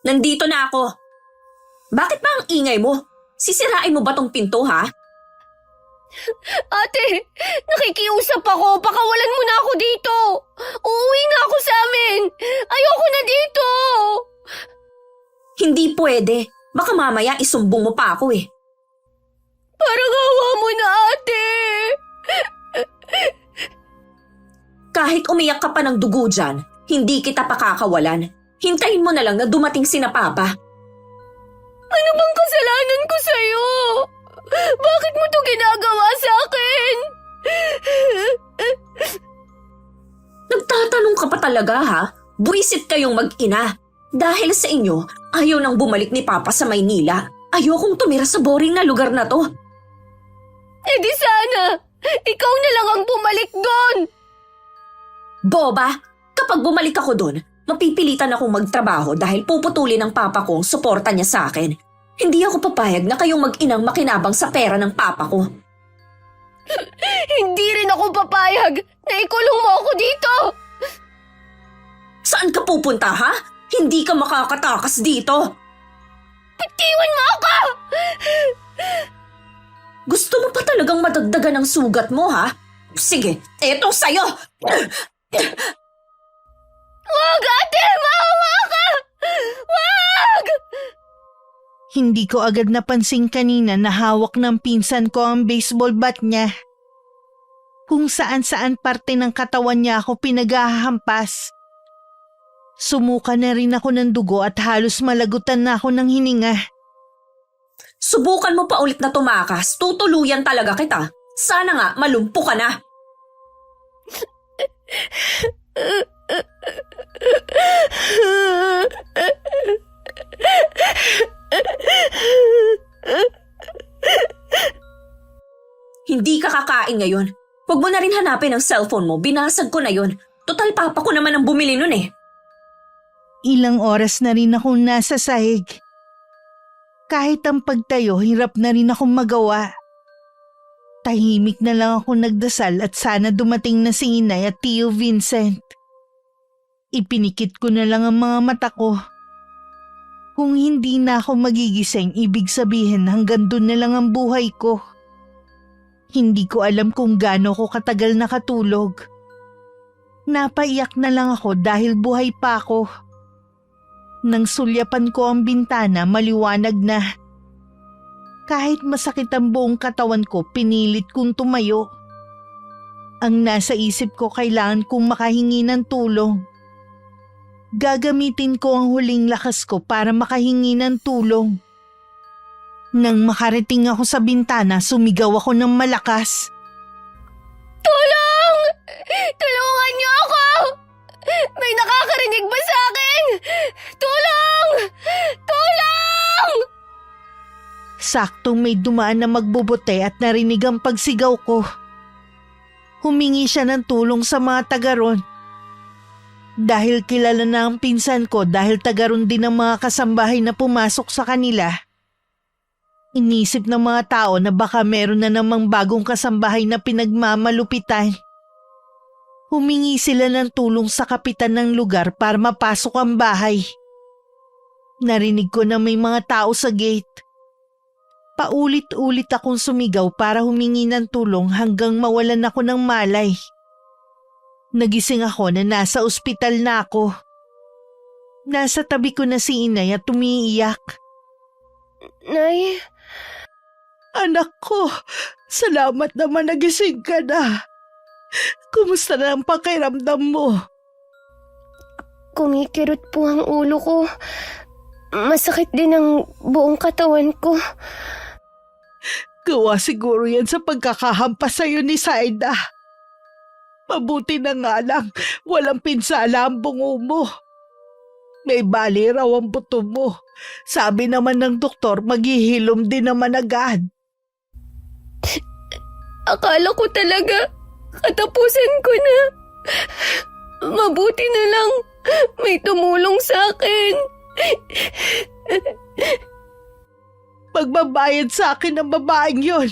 Nandito na ako. Bakit ba ang ingay mo? Sisirain mo ba tong pinto, ha? Ate, nakikiusap ako. Pakawalan mo na ako dito. Uuwi na ako sa amin. Ayoko na dito. Hindi pwede. Baka mamaya isumbong mo pa ako eh. Parang awa mo na, ate. Kahit umiyak ka pa ng dugo dyan, hindi kita pakakawalan. Hintayin mo na lang na dumating sina Papa. Ano bang kasalanan ko sa'yo? Bakit mo to ginagawa sa akin? Nagtatanong ka pa talaga, ha? Buwisit kayong mag-ina. Dahil sa inyo, ayaw nang bumalik ni Papa sa Maynila. Ayokong tumira sa boring na lugar na to. Di sana, ikaw na lang ang bumalik doon. Boba, kapag bumalik ako doon, mapipilitan akong magtrabaho dahil puputulin ng Papa ko ang suporta niya sa akin. Hindi ako papayag na kayong mag-inang makinabang sa pera ng Papa ko. Hindi rin ako papayag na ikulong mo ako dito. Saan ka pupunta, ha? Hindi ka makakatakas dito. Bitiwan mo ako! Gusto mo pa talagang madagdagan ang sugat mo, ha? Sige, eto sa'yo! Wag, ate! Maawa ka! Wag! Hindi ko agad napansin kanina na hawak ng pinsan ko ang baseball bat niya. Kung saan-saan parte ng katawan niya ako pinaghahampas. Sumuka na rin ako ng dugo at halos malagutan na ako ng hininga. Subukan mo pa ulit na tumakas, tutuluyan talaga kita. Sana nga malumpo ka na. Hindi ka kakain ngayon. Huwag mo na rin hanapin ang cellphone mo, binasag ko na yon. Total Papa ko naman ang bumili nun eh. Ilang oras na rin akong nasa sahig. Kahit ang pagtayo, hirap na rin akong magawa. Tahimik na lang ako nagdasal at sana dumating na si Inay at Tio Vincent. Ipinikit ko na lang ang mga mata ko. Kung hindi na ako magigising, ibig sabihin hanggang doon na lang ang buhay ko. Hindi ko alam kung gaano ko katagal nakatulog. Napaiyak na lang ako dahil buhay pa ako. Nang sulyapan ko ang bintana, maliwanag na. Kahit masakit ang buong katawan ko, pinilit kong tumayo. Ang nasa isip ko, kailangan kong makahingi ng tulong. Gagamitin ko ang huling lakas ko para makahingi ng tulong. Nang makarating ako sa bintana, sumigaw ako ng malakas. Tulong! Tulungan niyo ako! May nakakarinig ba sa akin? Tulong! Tulong! Saktong may dumaan na magbubute at narinig ang pagsigaw ko. Humingi siya ng tulong sa mga taga ron. Dahil kilala na ang pinsan ko dahil taga ron din ang mga kasambahay na pumasok sa kanila. Inisip ng mga tao na baka meron na namang bagong kasambahay na pinagmamalupitan. Humingi sila ng tulong sa kapitan ng lugar para mapasok ang bahay. Narinig ko na may mga tao sa gate. Paulit-ulit akong sumigaw para humingi ng tulong hanggang mawalan ako ng malay. Nagising ako na nasa ospital na ako. Nasa tabi ko na si inay at umiiyak. Nay, Anak ko, salamat naman nagising ka na. Kumusta na ang pakiramdam mo? kumikirot po ang ulo ko. Masakit din ang buong katawan ko. Gawa siguro yan sa pagkakahampas sa'yo ni Saida. Mabuti na nga lang, walang pinsala ang bungo mo. May bali raw ang buto mo. Sabi naman ng doktor, maghihilom din naman agad. Akala ko talaga, katapusan ko na. Mabuti na lang, may tumulong sa akin. Magbabayad sa akin ng babaeng yon.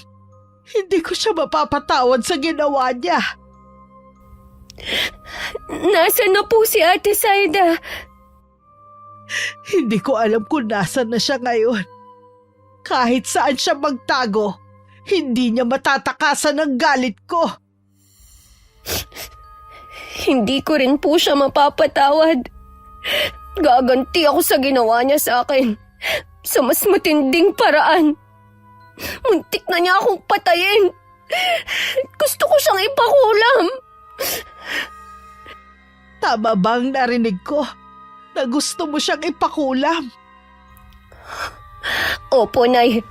Hindi ko siya mapapatawad sa ginawa niya. Nasaan na po si Ate Saida? Hindi ko alam kung nasan na siya ngayon. Kahit saan siya magtago, hindi niya matatakasan ang galit ko. Hindi ko rin po siya mapapatawad. Gaganti ako sa ginawa niya sa akin. Sa mas matinding paraan. Muntik na niya akong patayin. Gusto ko siyang ipakulam. Tama bang narinig ko na gusto mo siyang ipakulam? Opo, Nay.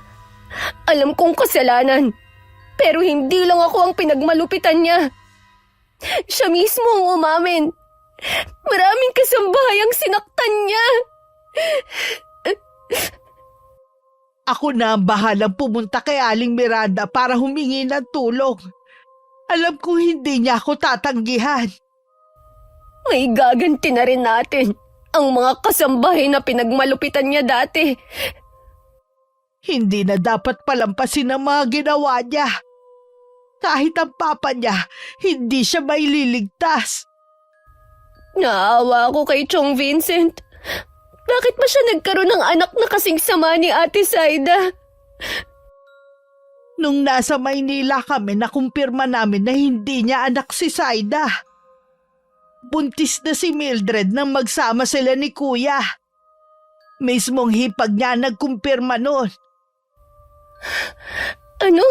Alam kong kasalanan. Pero hindi lang ako ang pinagmalupitan niya. Siya mismo ang umamin. Maraming kasambahay ang sinaktan niya. Ako na ang bahalang pumunta kay Aling Miranda para humingi ng tulong. Alam kong hindi niya ako tatanggihan. May gaganti na rin natin ang mga kasambahay na pinagmalupitan niya dati. Hindi na dapat palampasin ang mga ginawa niya. Kahit ang papa niya, hindi siya maililigtas. Naawa ako kay Chong Vincent. Bakit ba siya nagkaroon ng anak na kasing sama ni Ate Saida? Nung nasa Maynila kami, nakumpirma namin na hindi niya anak si Saida. Buntis na si Mildred nang magsama sila ni Kuya. Mismong hipag niya nagkumpirma noon. Ano?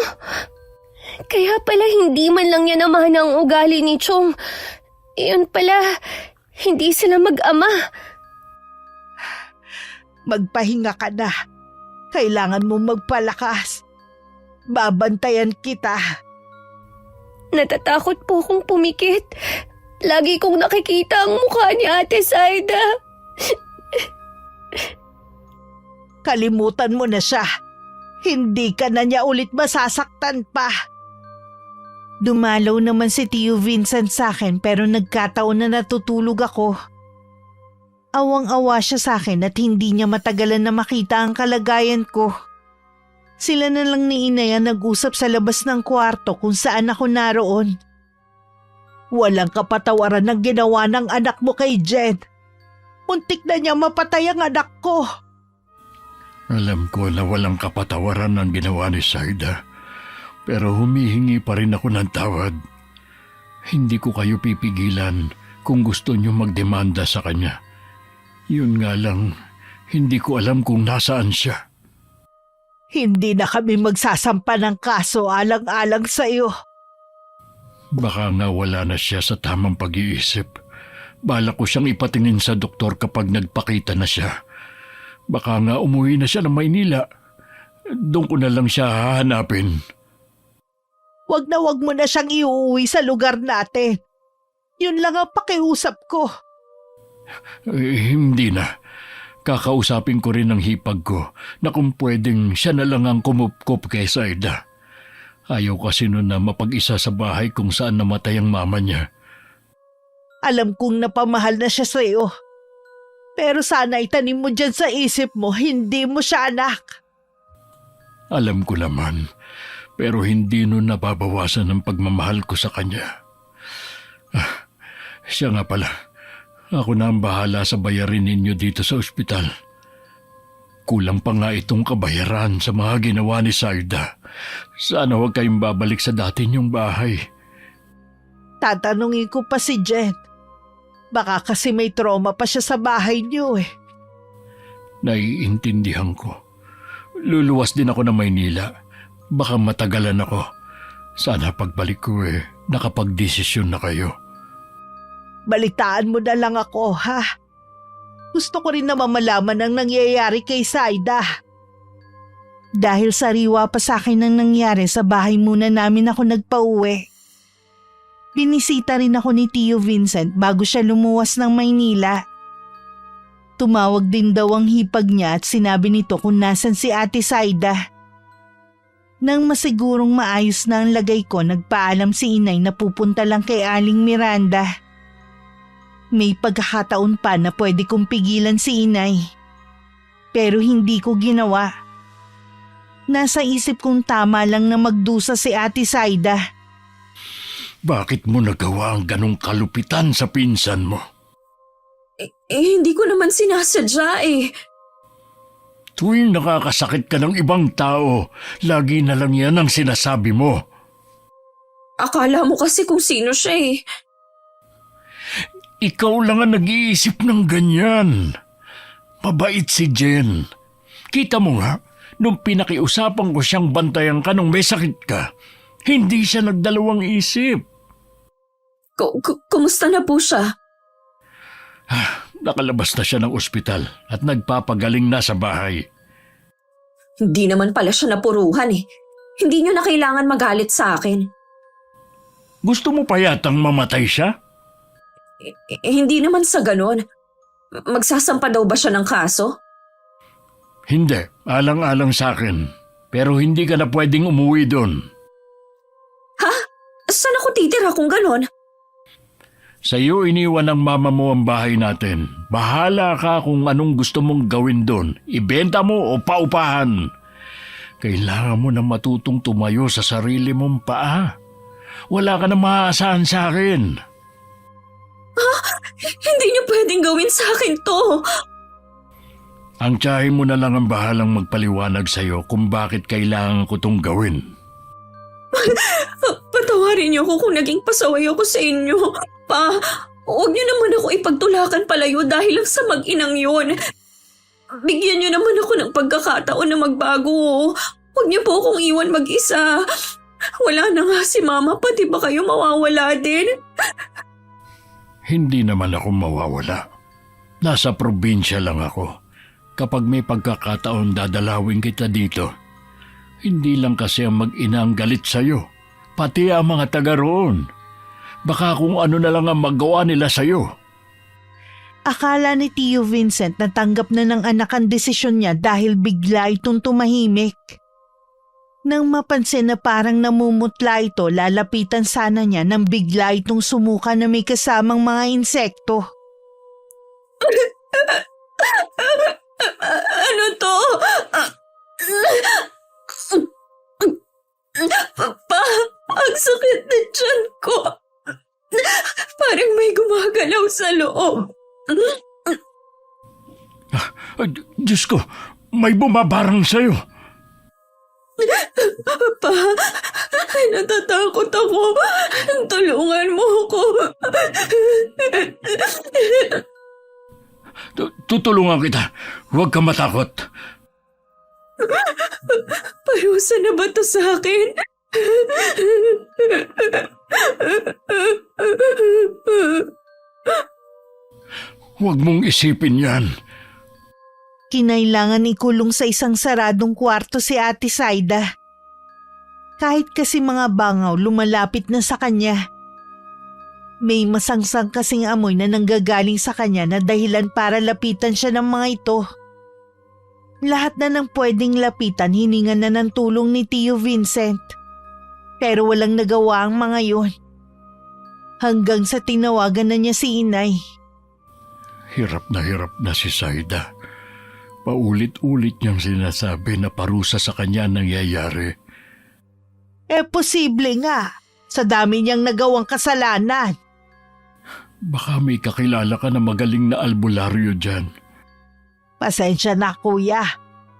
Kaya pala hindi man lang niya naman ang ugali ni Chong. Iyon pala, hindi sila mag-ama. Magpahinga ka na. Kailangan mo magpalakas. Babantayan kita. Natatakot po akong pumikit. Lagi kong nakikita ang mukha ni Ate Saida. Kalimutan mo na siya. Hindi ka na niya ulit masasaktan pa. Dumalaw naman si Tio Vincent sa akin pero nagkataon na natutulog ako. Awang-awa siya sa akin at hindi niya matagalan na makita ang kalagayan ko. Sila na lang ni Inay ang nag-usap sa labas ng kwarto kung saan ako naroon. Walang kapatawaran ng ginawa ng anak mo kay Jen. Muntik na niya mapatay ang anak ko. Alam ko na walang kapatawaran ng ginawa ni Saida, pero humihingi pa rin ako ng tawad. Hindi ko kayo pipigilan kung gusto niyo magdemanda sa kanya. Yun nga lang, hindi ko alam kung nasaan siya. Hindi na kami magsasampa ng kaso alang-alang sa iyo. Baka nga wala na siya sa tamang pag-iisip. Balak ko siyang ipatingin sa doktor kapag nagpakita na siya. Baka nga umuwi na siya ng Maynila. Doon ko na lang siya hahanapin. Wag mo na siyang iuwi sa lugar natin. Yun lang ang pakiusap ko. Hindi na. Kakausapin ko rin ang hipag ko na kung pwedeng siya na lang ang kumupkup kay Saida. Ayaw kasi nun na mapag-isa sa bahay kung saan namatay ang mama niya. Alam kong napamahal na siya sa'yo. Pero sana itanim mo dyan sa isip mo, hindi mo siya anak. Alam ko naman, pero hindi nun nababawasan ang pagmamahal ko sa kanya. Siya nga pala, ako na ang bahala sa bayarin ninyo dito sa ospital. Kulang pa nga itong kabayaran sa mga ginawa ni Saida. Sana huwag kayong babalik sa dati niyong bahay. Tatanungin ko pa si Jen. Baka kasi may trauma pa siya sa bahay niyo eh. Naiintindihan ko. Luluwas din ako ng Maynila. Baka matagalan ako. Sana pagbalik ko nakapagdesisyon na kayo. Balitaan mo na lang ako, ha? Gusto ko rin na mamalaman ang nangyayari kay Saida. Dahil sariwa pa sa akin ang nangyari sa bahay muna namin ako nagpauwi. Binisita rin ako ni Tio Vincent bago siya lumuwas ng Maynila. Tumawag din daw ang hipag niya at sinabi nito kung nasan si Ate Saida. Nang masigurong maayos na ang lagay ko, nagpaalam si inay na pupunta lang kay Aling Miranda. May pagkakataon pa na pwede kong pigilan si inay. Pero hindi ko ginawa. Nasa isip kong tama lang na magdusa si Ate Saida. Bakit mo nagawa ang ganong kalupitan sa pinsan mo? Hindi ko naman sinasadya eh. Tuwing nakakasakit ka ng ibang tao, lagi na lang yan ang sinasabi mo. Akala mo kasi kung sino siya eh. Ikaw lang ang nag-iisip ng ganyan. Mabait si Jen. Kita mo nga, nung pinakiusapan ko siyang bantayan ka nung may sakit ka, hindi siya nagdalawang isip. Kumusta na po siya? Nakalabas na siya ng ospital at nagpapagaling na sa bahay. Hindi naman pala siya napuruhan eh. Hindi niyo na kailangan magalit sa akin. Gusto mo pa yatang mamatay siya? Hindi naman sa ganon. Magsasampa daw ba siya ng kaso? Hindi, alang-alang sa akin. Pero hindi ka na pwedeng umuwi doon. Ha? Saan ako titira kung ganon? Sa iyo iniwan ng mama mo ang bahay natin. Bahala ka kung anong gusto mong gawin doon. Ibenta mo o paupahan. Kailangan mo na matutong tumayo sa sarili mong paa. Wala ka na maaasahan sa akin. Hindi niyo pwedeng gawin sa akin to. Ang tiyahin mo na lang ang bahalang magpaliwanag sa iyo kung bakit kailangan ko tong gawin. Patawarin niyo ako kung naging pasaway ako sa inyo. Pa, huwag niyo naman ako ipagtulakan palayo dahil lang sa mag-inang yun. Bigyan niyo naman ako ng pagkakataon na magbago. Huwag niyo po akong iwan mag-isa. Wala na nga si Mama, pati ba kayo mawawala din? Hindi naman ako mawawala. Nasa probinsya lang ako. Kapag may pagkakataon dadalawin kita dito. Hindi lang kasi ang mag-ina ang galit sa'yo. Pati ang mga taga roon. Baka kung ano na lang ang magawa nila sa'yo. Akala ni Tio Vincent na tanggap na ng anak ang desisyon niya dahil bigla itong tumahimik. Nang mapansin na parang namumutla ito, lalapitan sana niya nang bigla itong sumuka na may kasamang mga insekto. Ano to? Ang sakit na tiyan ko. Parang may gumagalaw sa loob. Diyos ko, may bumabarang sa'yo. Pa, natatakot ako. Tulungan mo ako. Tutulungan kita. Huwag kang matakot. Parusa na ba to sa akin? Huwag mong isipin yan. Kinailangan ikulong sa isang saradong kwarto si Ate Saida. Kahit kasi mga bangaw lumalapit na sa kanya. May masangsang kasing amoy na nanggagaling sa kanya na dahilan para lapitan siya ng mga ito. Lahat na ng pwedeng lapitan hiningan na ng tulong ni Tio Vincent. Pero walang nagawa ang mga yun. Hanggang sa tinawagan na niya si Inay. Hirap na si Saida. Paulit-ulit niyang sinasabi na parusa sa kanya nangyayari. Posible nga. Sa dami niyang nagawang kasalanan. Baka may kakilala ka na magaling na albularyo dyan. Pasensya na kuya.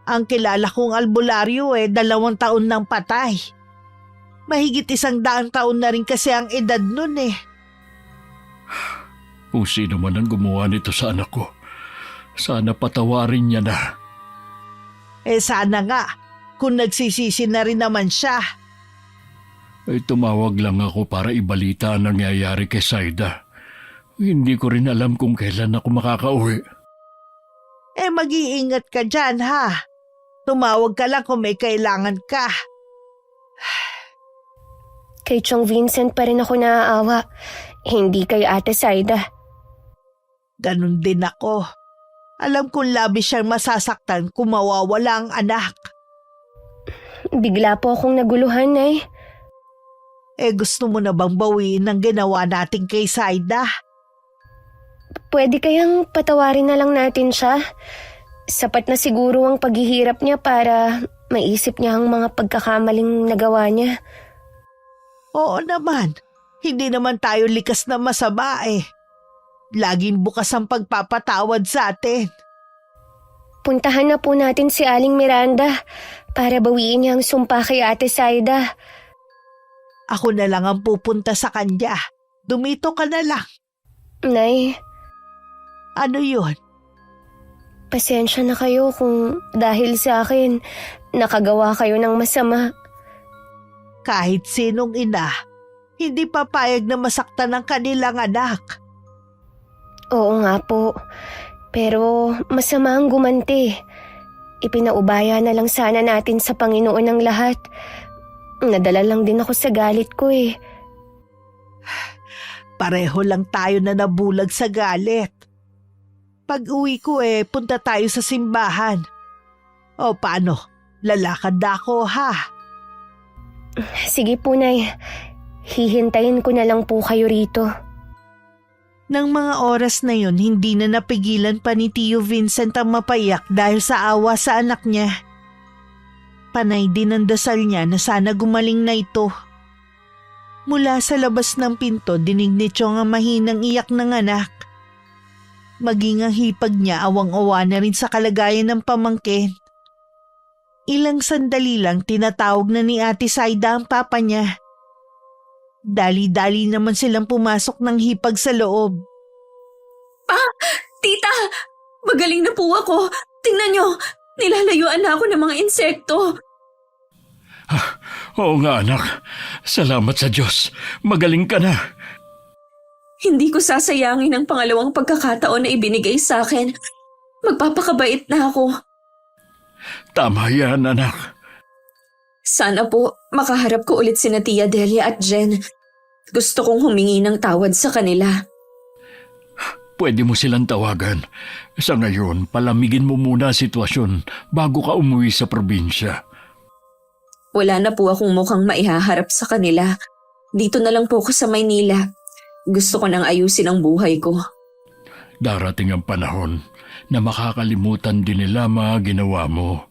Ang kilala kong albularyo 2 taon nang patay. Mahigit 100 taon na rin kasi ang edad nun eh. Kung sino man ang gumawa nito sa anak ko, sana patawarin niya na. Sana nga, kung nagsisisi na rin naman siya. Tumawag lang ako para ibalita ang nangyayari kay Saida. Hindi ko rin alam kung kailan ako makakauwi. Mag-iingat ka dyan ha. Tumawag ka lang kung may kailangan ka. Kay Chong Vincent pa rin ako naaawa. Hindi kay Ate Saida. Ganon din ako. Alam kong labis siyang masasaktan kung mawawala ang anak. Bigla po akong naguluhan, Nay. Gusto mo na bang bawiin ang ginawa natin kay Saida? Pwede kayang patawarin na lang natin siya? Sapat na siguro ang paghihirap niya para maisip niya ang mga pagkakamaling nagawa niya. Oo naman. Hindi naman tayo likas na masama eh. Laging bukas ang pagpapatawad sa atin. Puntahan na po natin si Aling Miranda para bawiin niya ang sumpa kay Ate Saida. Ako na lang ang pupunta sa kanya. Dumito ka na lang. Nay, Ano yun? pasensya na kayo kung dahil sa akin nakagawa kayo ng masama. Kahit sinong ina, hindi papayag na masaktan ang kanilang anak. Oo nga po, pero masama ang gumanti. Ipinaubaya na lang sana natin sa Panginoon ang lahat. Nadala lang din ako sa galit ko eh. Pareho lang tayo na nabulag sa galit. Pag-uwi ko punta tayo sa simbahan. O paano? Lalakad na ako ha? Sige po, Nay. Hihintayin ko na lang po kayo rito. Nang mga oras na yun, hindi na napigilan pa ni Tio Vincent ang mapayak dahil sa awa sa anak niya. Panay din ang dasal niya na sana gumaling na ito. Mula sa labas ng pinto, dinig ni Chong ang mahinang iyak ng anak. Maging ang hipag niya awang-awa na rin sa kalagayan ng pamangkin. Ilang sandali lang tinatawag na ni Ate Saida ang papa niya. Dali-dali naman silang pumasok ng hipag sa loob. Tita! Magaling na po ako. Tingnan nyo, nilalayuan na ako ng mga insekto. Oo nga anak, salamat sa Diyos. Magaling ka na. Hindi ko sasayangin ang pangalawang pagkakataon na ibinigay sa akin. Magpapakabait na ako. Tama yan anak. Sana po makaharap ko ulit sina Tia Delia at Jen. Gusto kong humingi ng tawad sa kanila. Pwede mo silang tawagan. Sa ngayon, palamigin mo muna ang sitwasyon bago ka umuwi sa probinsya. Wala na po akong mukhang maihaharap sa kanila. Dito na lang po ako sa Maynila. Gusto ko nang ayusin ang buhay ko. Darating ang panahon na makakalimutan din nila mga ginawa mo.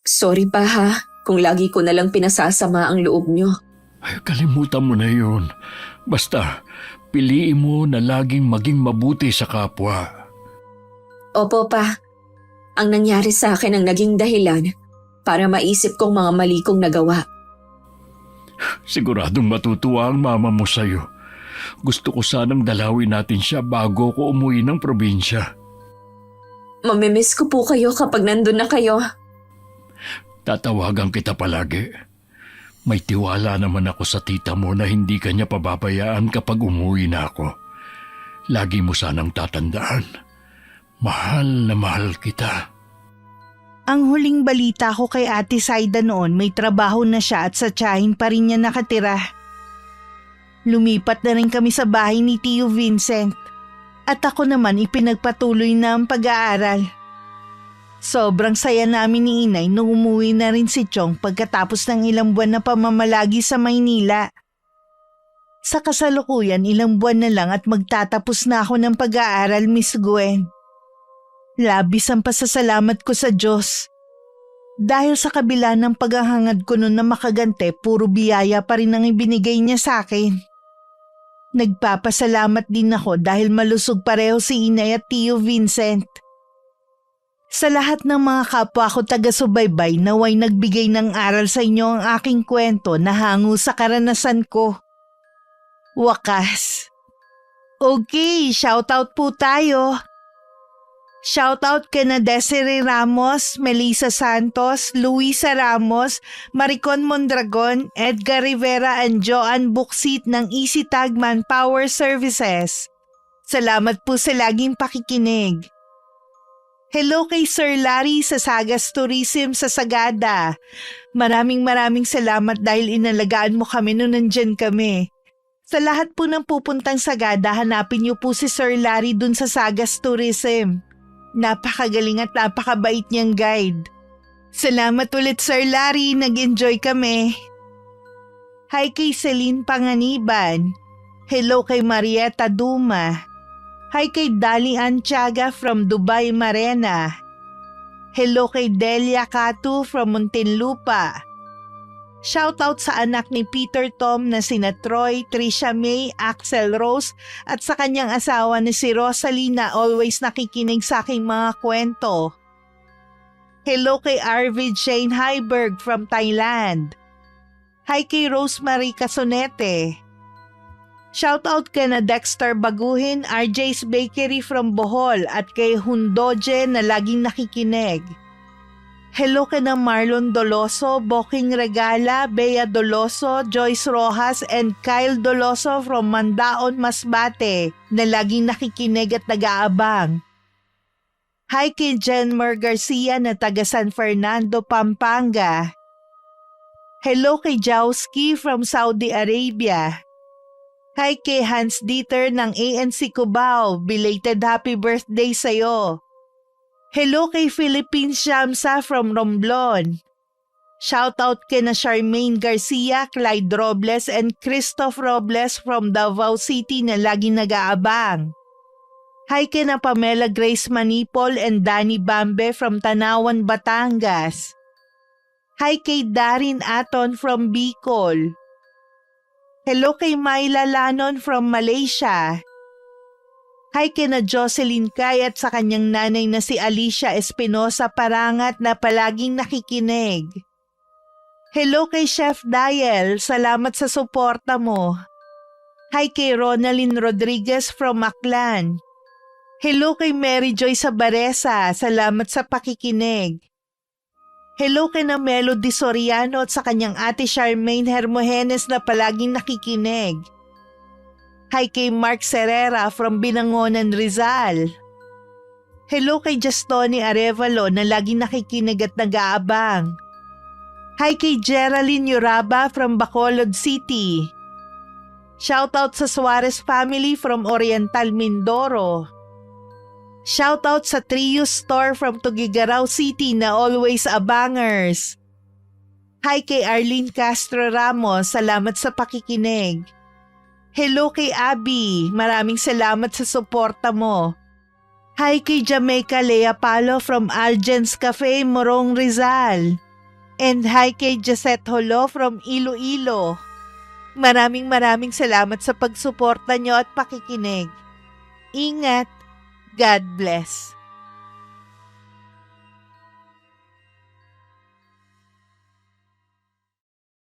Sorry pa ha, kung lagi ko na lang pinasasama ang loob nyo. Ay, kalimutan mo na yun. Basta, piliin mo na laging maging mabuti sa kapwa. Opo pa, ang nangyari sa akin ang naging dahilan para maisip kong mga mali kong nagawa. Siguradong matutuwa ang mama mo sa'yo. Gusto ko sanang dalawin natin siya bago ko umuwi ng probinsya. Mamimiss ko po kayo kapag nandun na kayo. Tatawagan kita palagi. May tiwala naman ako sa tita mo na hindi kanya pababayaan kapag umuwi na ako. Lagi mo sanang tatandaan. Mahal na mahal kita. Ang huling balita ko kay Ate Saida noon may trabaho na siya at sa tiyahin pa rin niya nakatira. Lumipat na rin kami sa bahay ni Tio Vincent at ako naman ipinagpatuloy na ang pag-aaral. Sobrang saya namin ni Inay nung umuwi na rin si Chong pagkatapos ng ilang buwan na pamamalagi sa Maynila. Sa kasalukuyan, ilang buwan na lang at magtatapos na ako ng pag-aaral, Miss Gwen. Labis ang pasasalamat ko sa Diyos. Dahil sa kabila ng paghahangad ko noon na makagante, puro biyaya pa rin ang ibinigay niya sa akin. Nagpapasalamat din ako dahil malusog pareho si Inay at Tio Vincent. Sa lahat ng mga kapwa ko taga-subaybay naway nagbigay ng aral sa inyo ang aking kwento na hango sa karanasan ko. Wakas. Okay, shoutout po tayo. Shoutout kina Desiree Ramos, Melissa Santos, Luisa Ramos, Maricon Mondragon, Edgar Rivera and Joanne Buksit ng Easy Tag Manpower Services. Salamat po sa laging pakikinig. Hello kay Sir Larry sa Sagas Tourism sa Sagada. Maraming salamat dahil inalagaan mo kami nung nandyan kami. Sa lahat po ng pupuntang Sagada, hanapin niyo po si Sir Larry dun sa Sagas Tourism. Napakagaling at napakabait niyang guide. Salamat ulit Sir Larry, nag-enjoy kami. Hi kay Celine Panganiban. Hello kay Marietta Duma. Hi kay Dali Antiaga from Dubai Marena. Hello kay Delia Catu from Muntinlupa. Shoutout sa anak ni Peter Tom na sina Troy, Trisha May, Axel Rose at sa kanyang asawa na si Rosalie na always nakikinig sa aking mga kwento. Hello kay Arvid Shane Heiberg from Thailand. Hi kay Rosemary Casonete. Shoutout kay na Dexter Baguhin, RJ's Bakery from Bohol at kay Hundoje na laging nakikinig. Hello kay na Marlon Doloso, Boking Regala, Bea Doloso, Joyce Rojas and Kyle Doloso from Mandaon, Masbate na laging nakikinig at nag-aabang. Hi kay Jenmer Garcia na taga San Fernando, Pampanga. Hello kay Jowski from Saudi Arabia. Hi kay Hans Dieter ng ANC Cubao, belated happy birthday sa'yo. Hello kay Philippine Shamsa from Romblon. Shoutout kay na Charmaine Garcia, Clyde Robles and Christoph Robles from Davao City na laging nag-aabang. Hi kay na Pamela Grace Manipol and Danny Bambe from Tanawan, Batangas. Hi kay Darin Aton from Bicol. Hello kay Myla Lanon from Malaysia. Hi kina Jocelyn Kay at sa kanyang nanay na si Alicia Espinosa Parangat na palaging nakikinig. Hello kay Chef Dial, salamat sa suporta mo. Hi kay Ronalyn Rodriguez from Aklan. Hello kay Mary Joy Sabaresa, salamat sa pakikinig. Hello kay na Melody Soriano at sa kanyang ate Charmaine Hermogenes na palaging nakikinig. Hi kay Mark Serrera from Binangonan, Rizal. Hello kay Justoni Arevalo na laging nakikinig at nag-aabang. Hi kay Geraldine Yuraba from Bacolod City. Shoutout sa Suarez family from Oriental Mindoro. Shoutout sa Trio Store from Tugigaraw City na always abangers. Hi kay Arlene Castro Ramos, salamat sa pakikinig. Hello kay Abby, maraming salamat sa suporta mo. Hi kay Jamaica Lea Palo from Algens Cafe, Morong Rizal. And hi kay Josette Holo from Iloilo. Maraming salamat sa pagsuporta nyo at pakikinig. Ingat. God bless.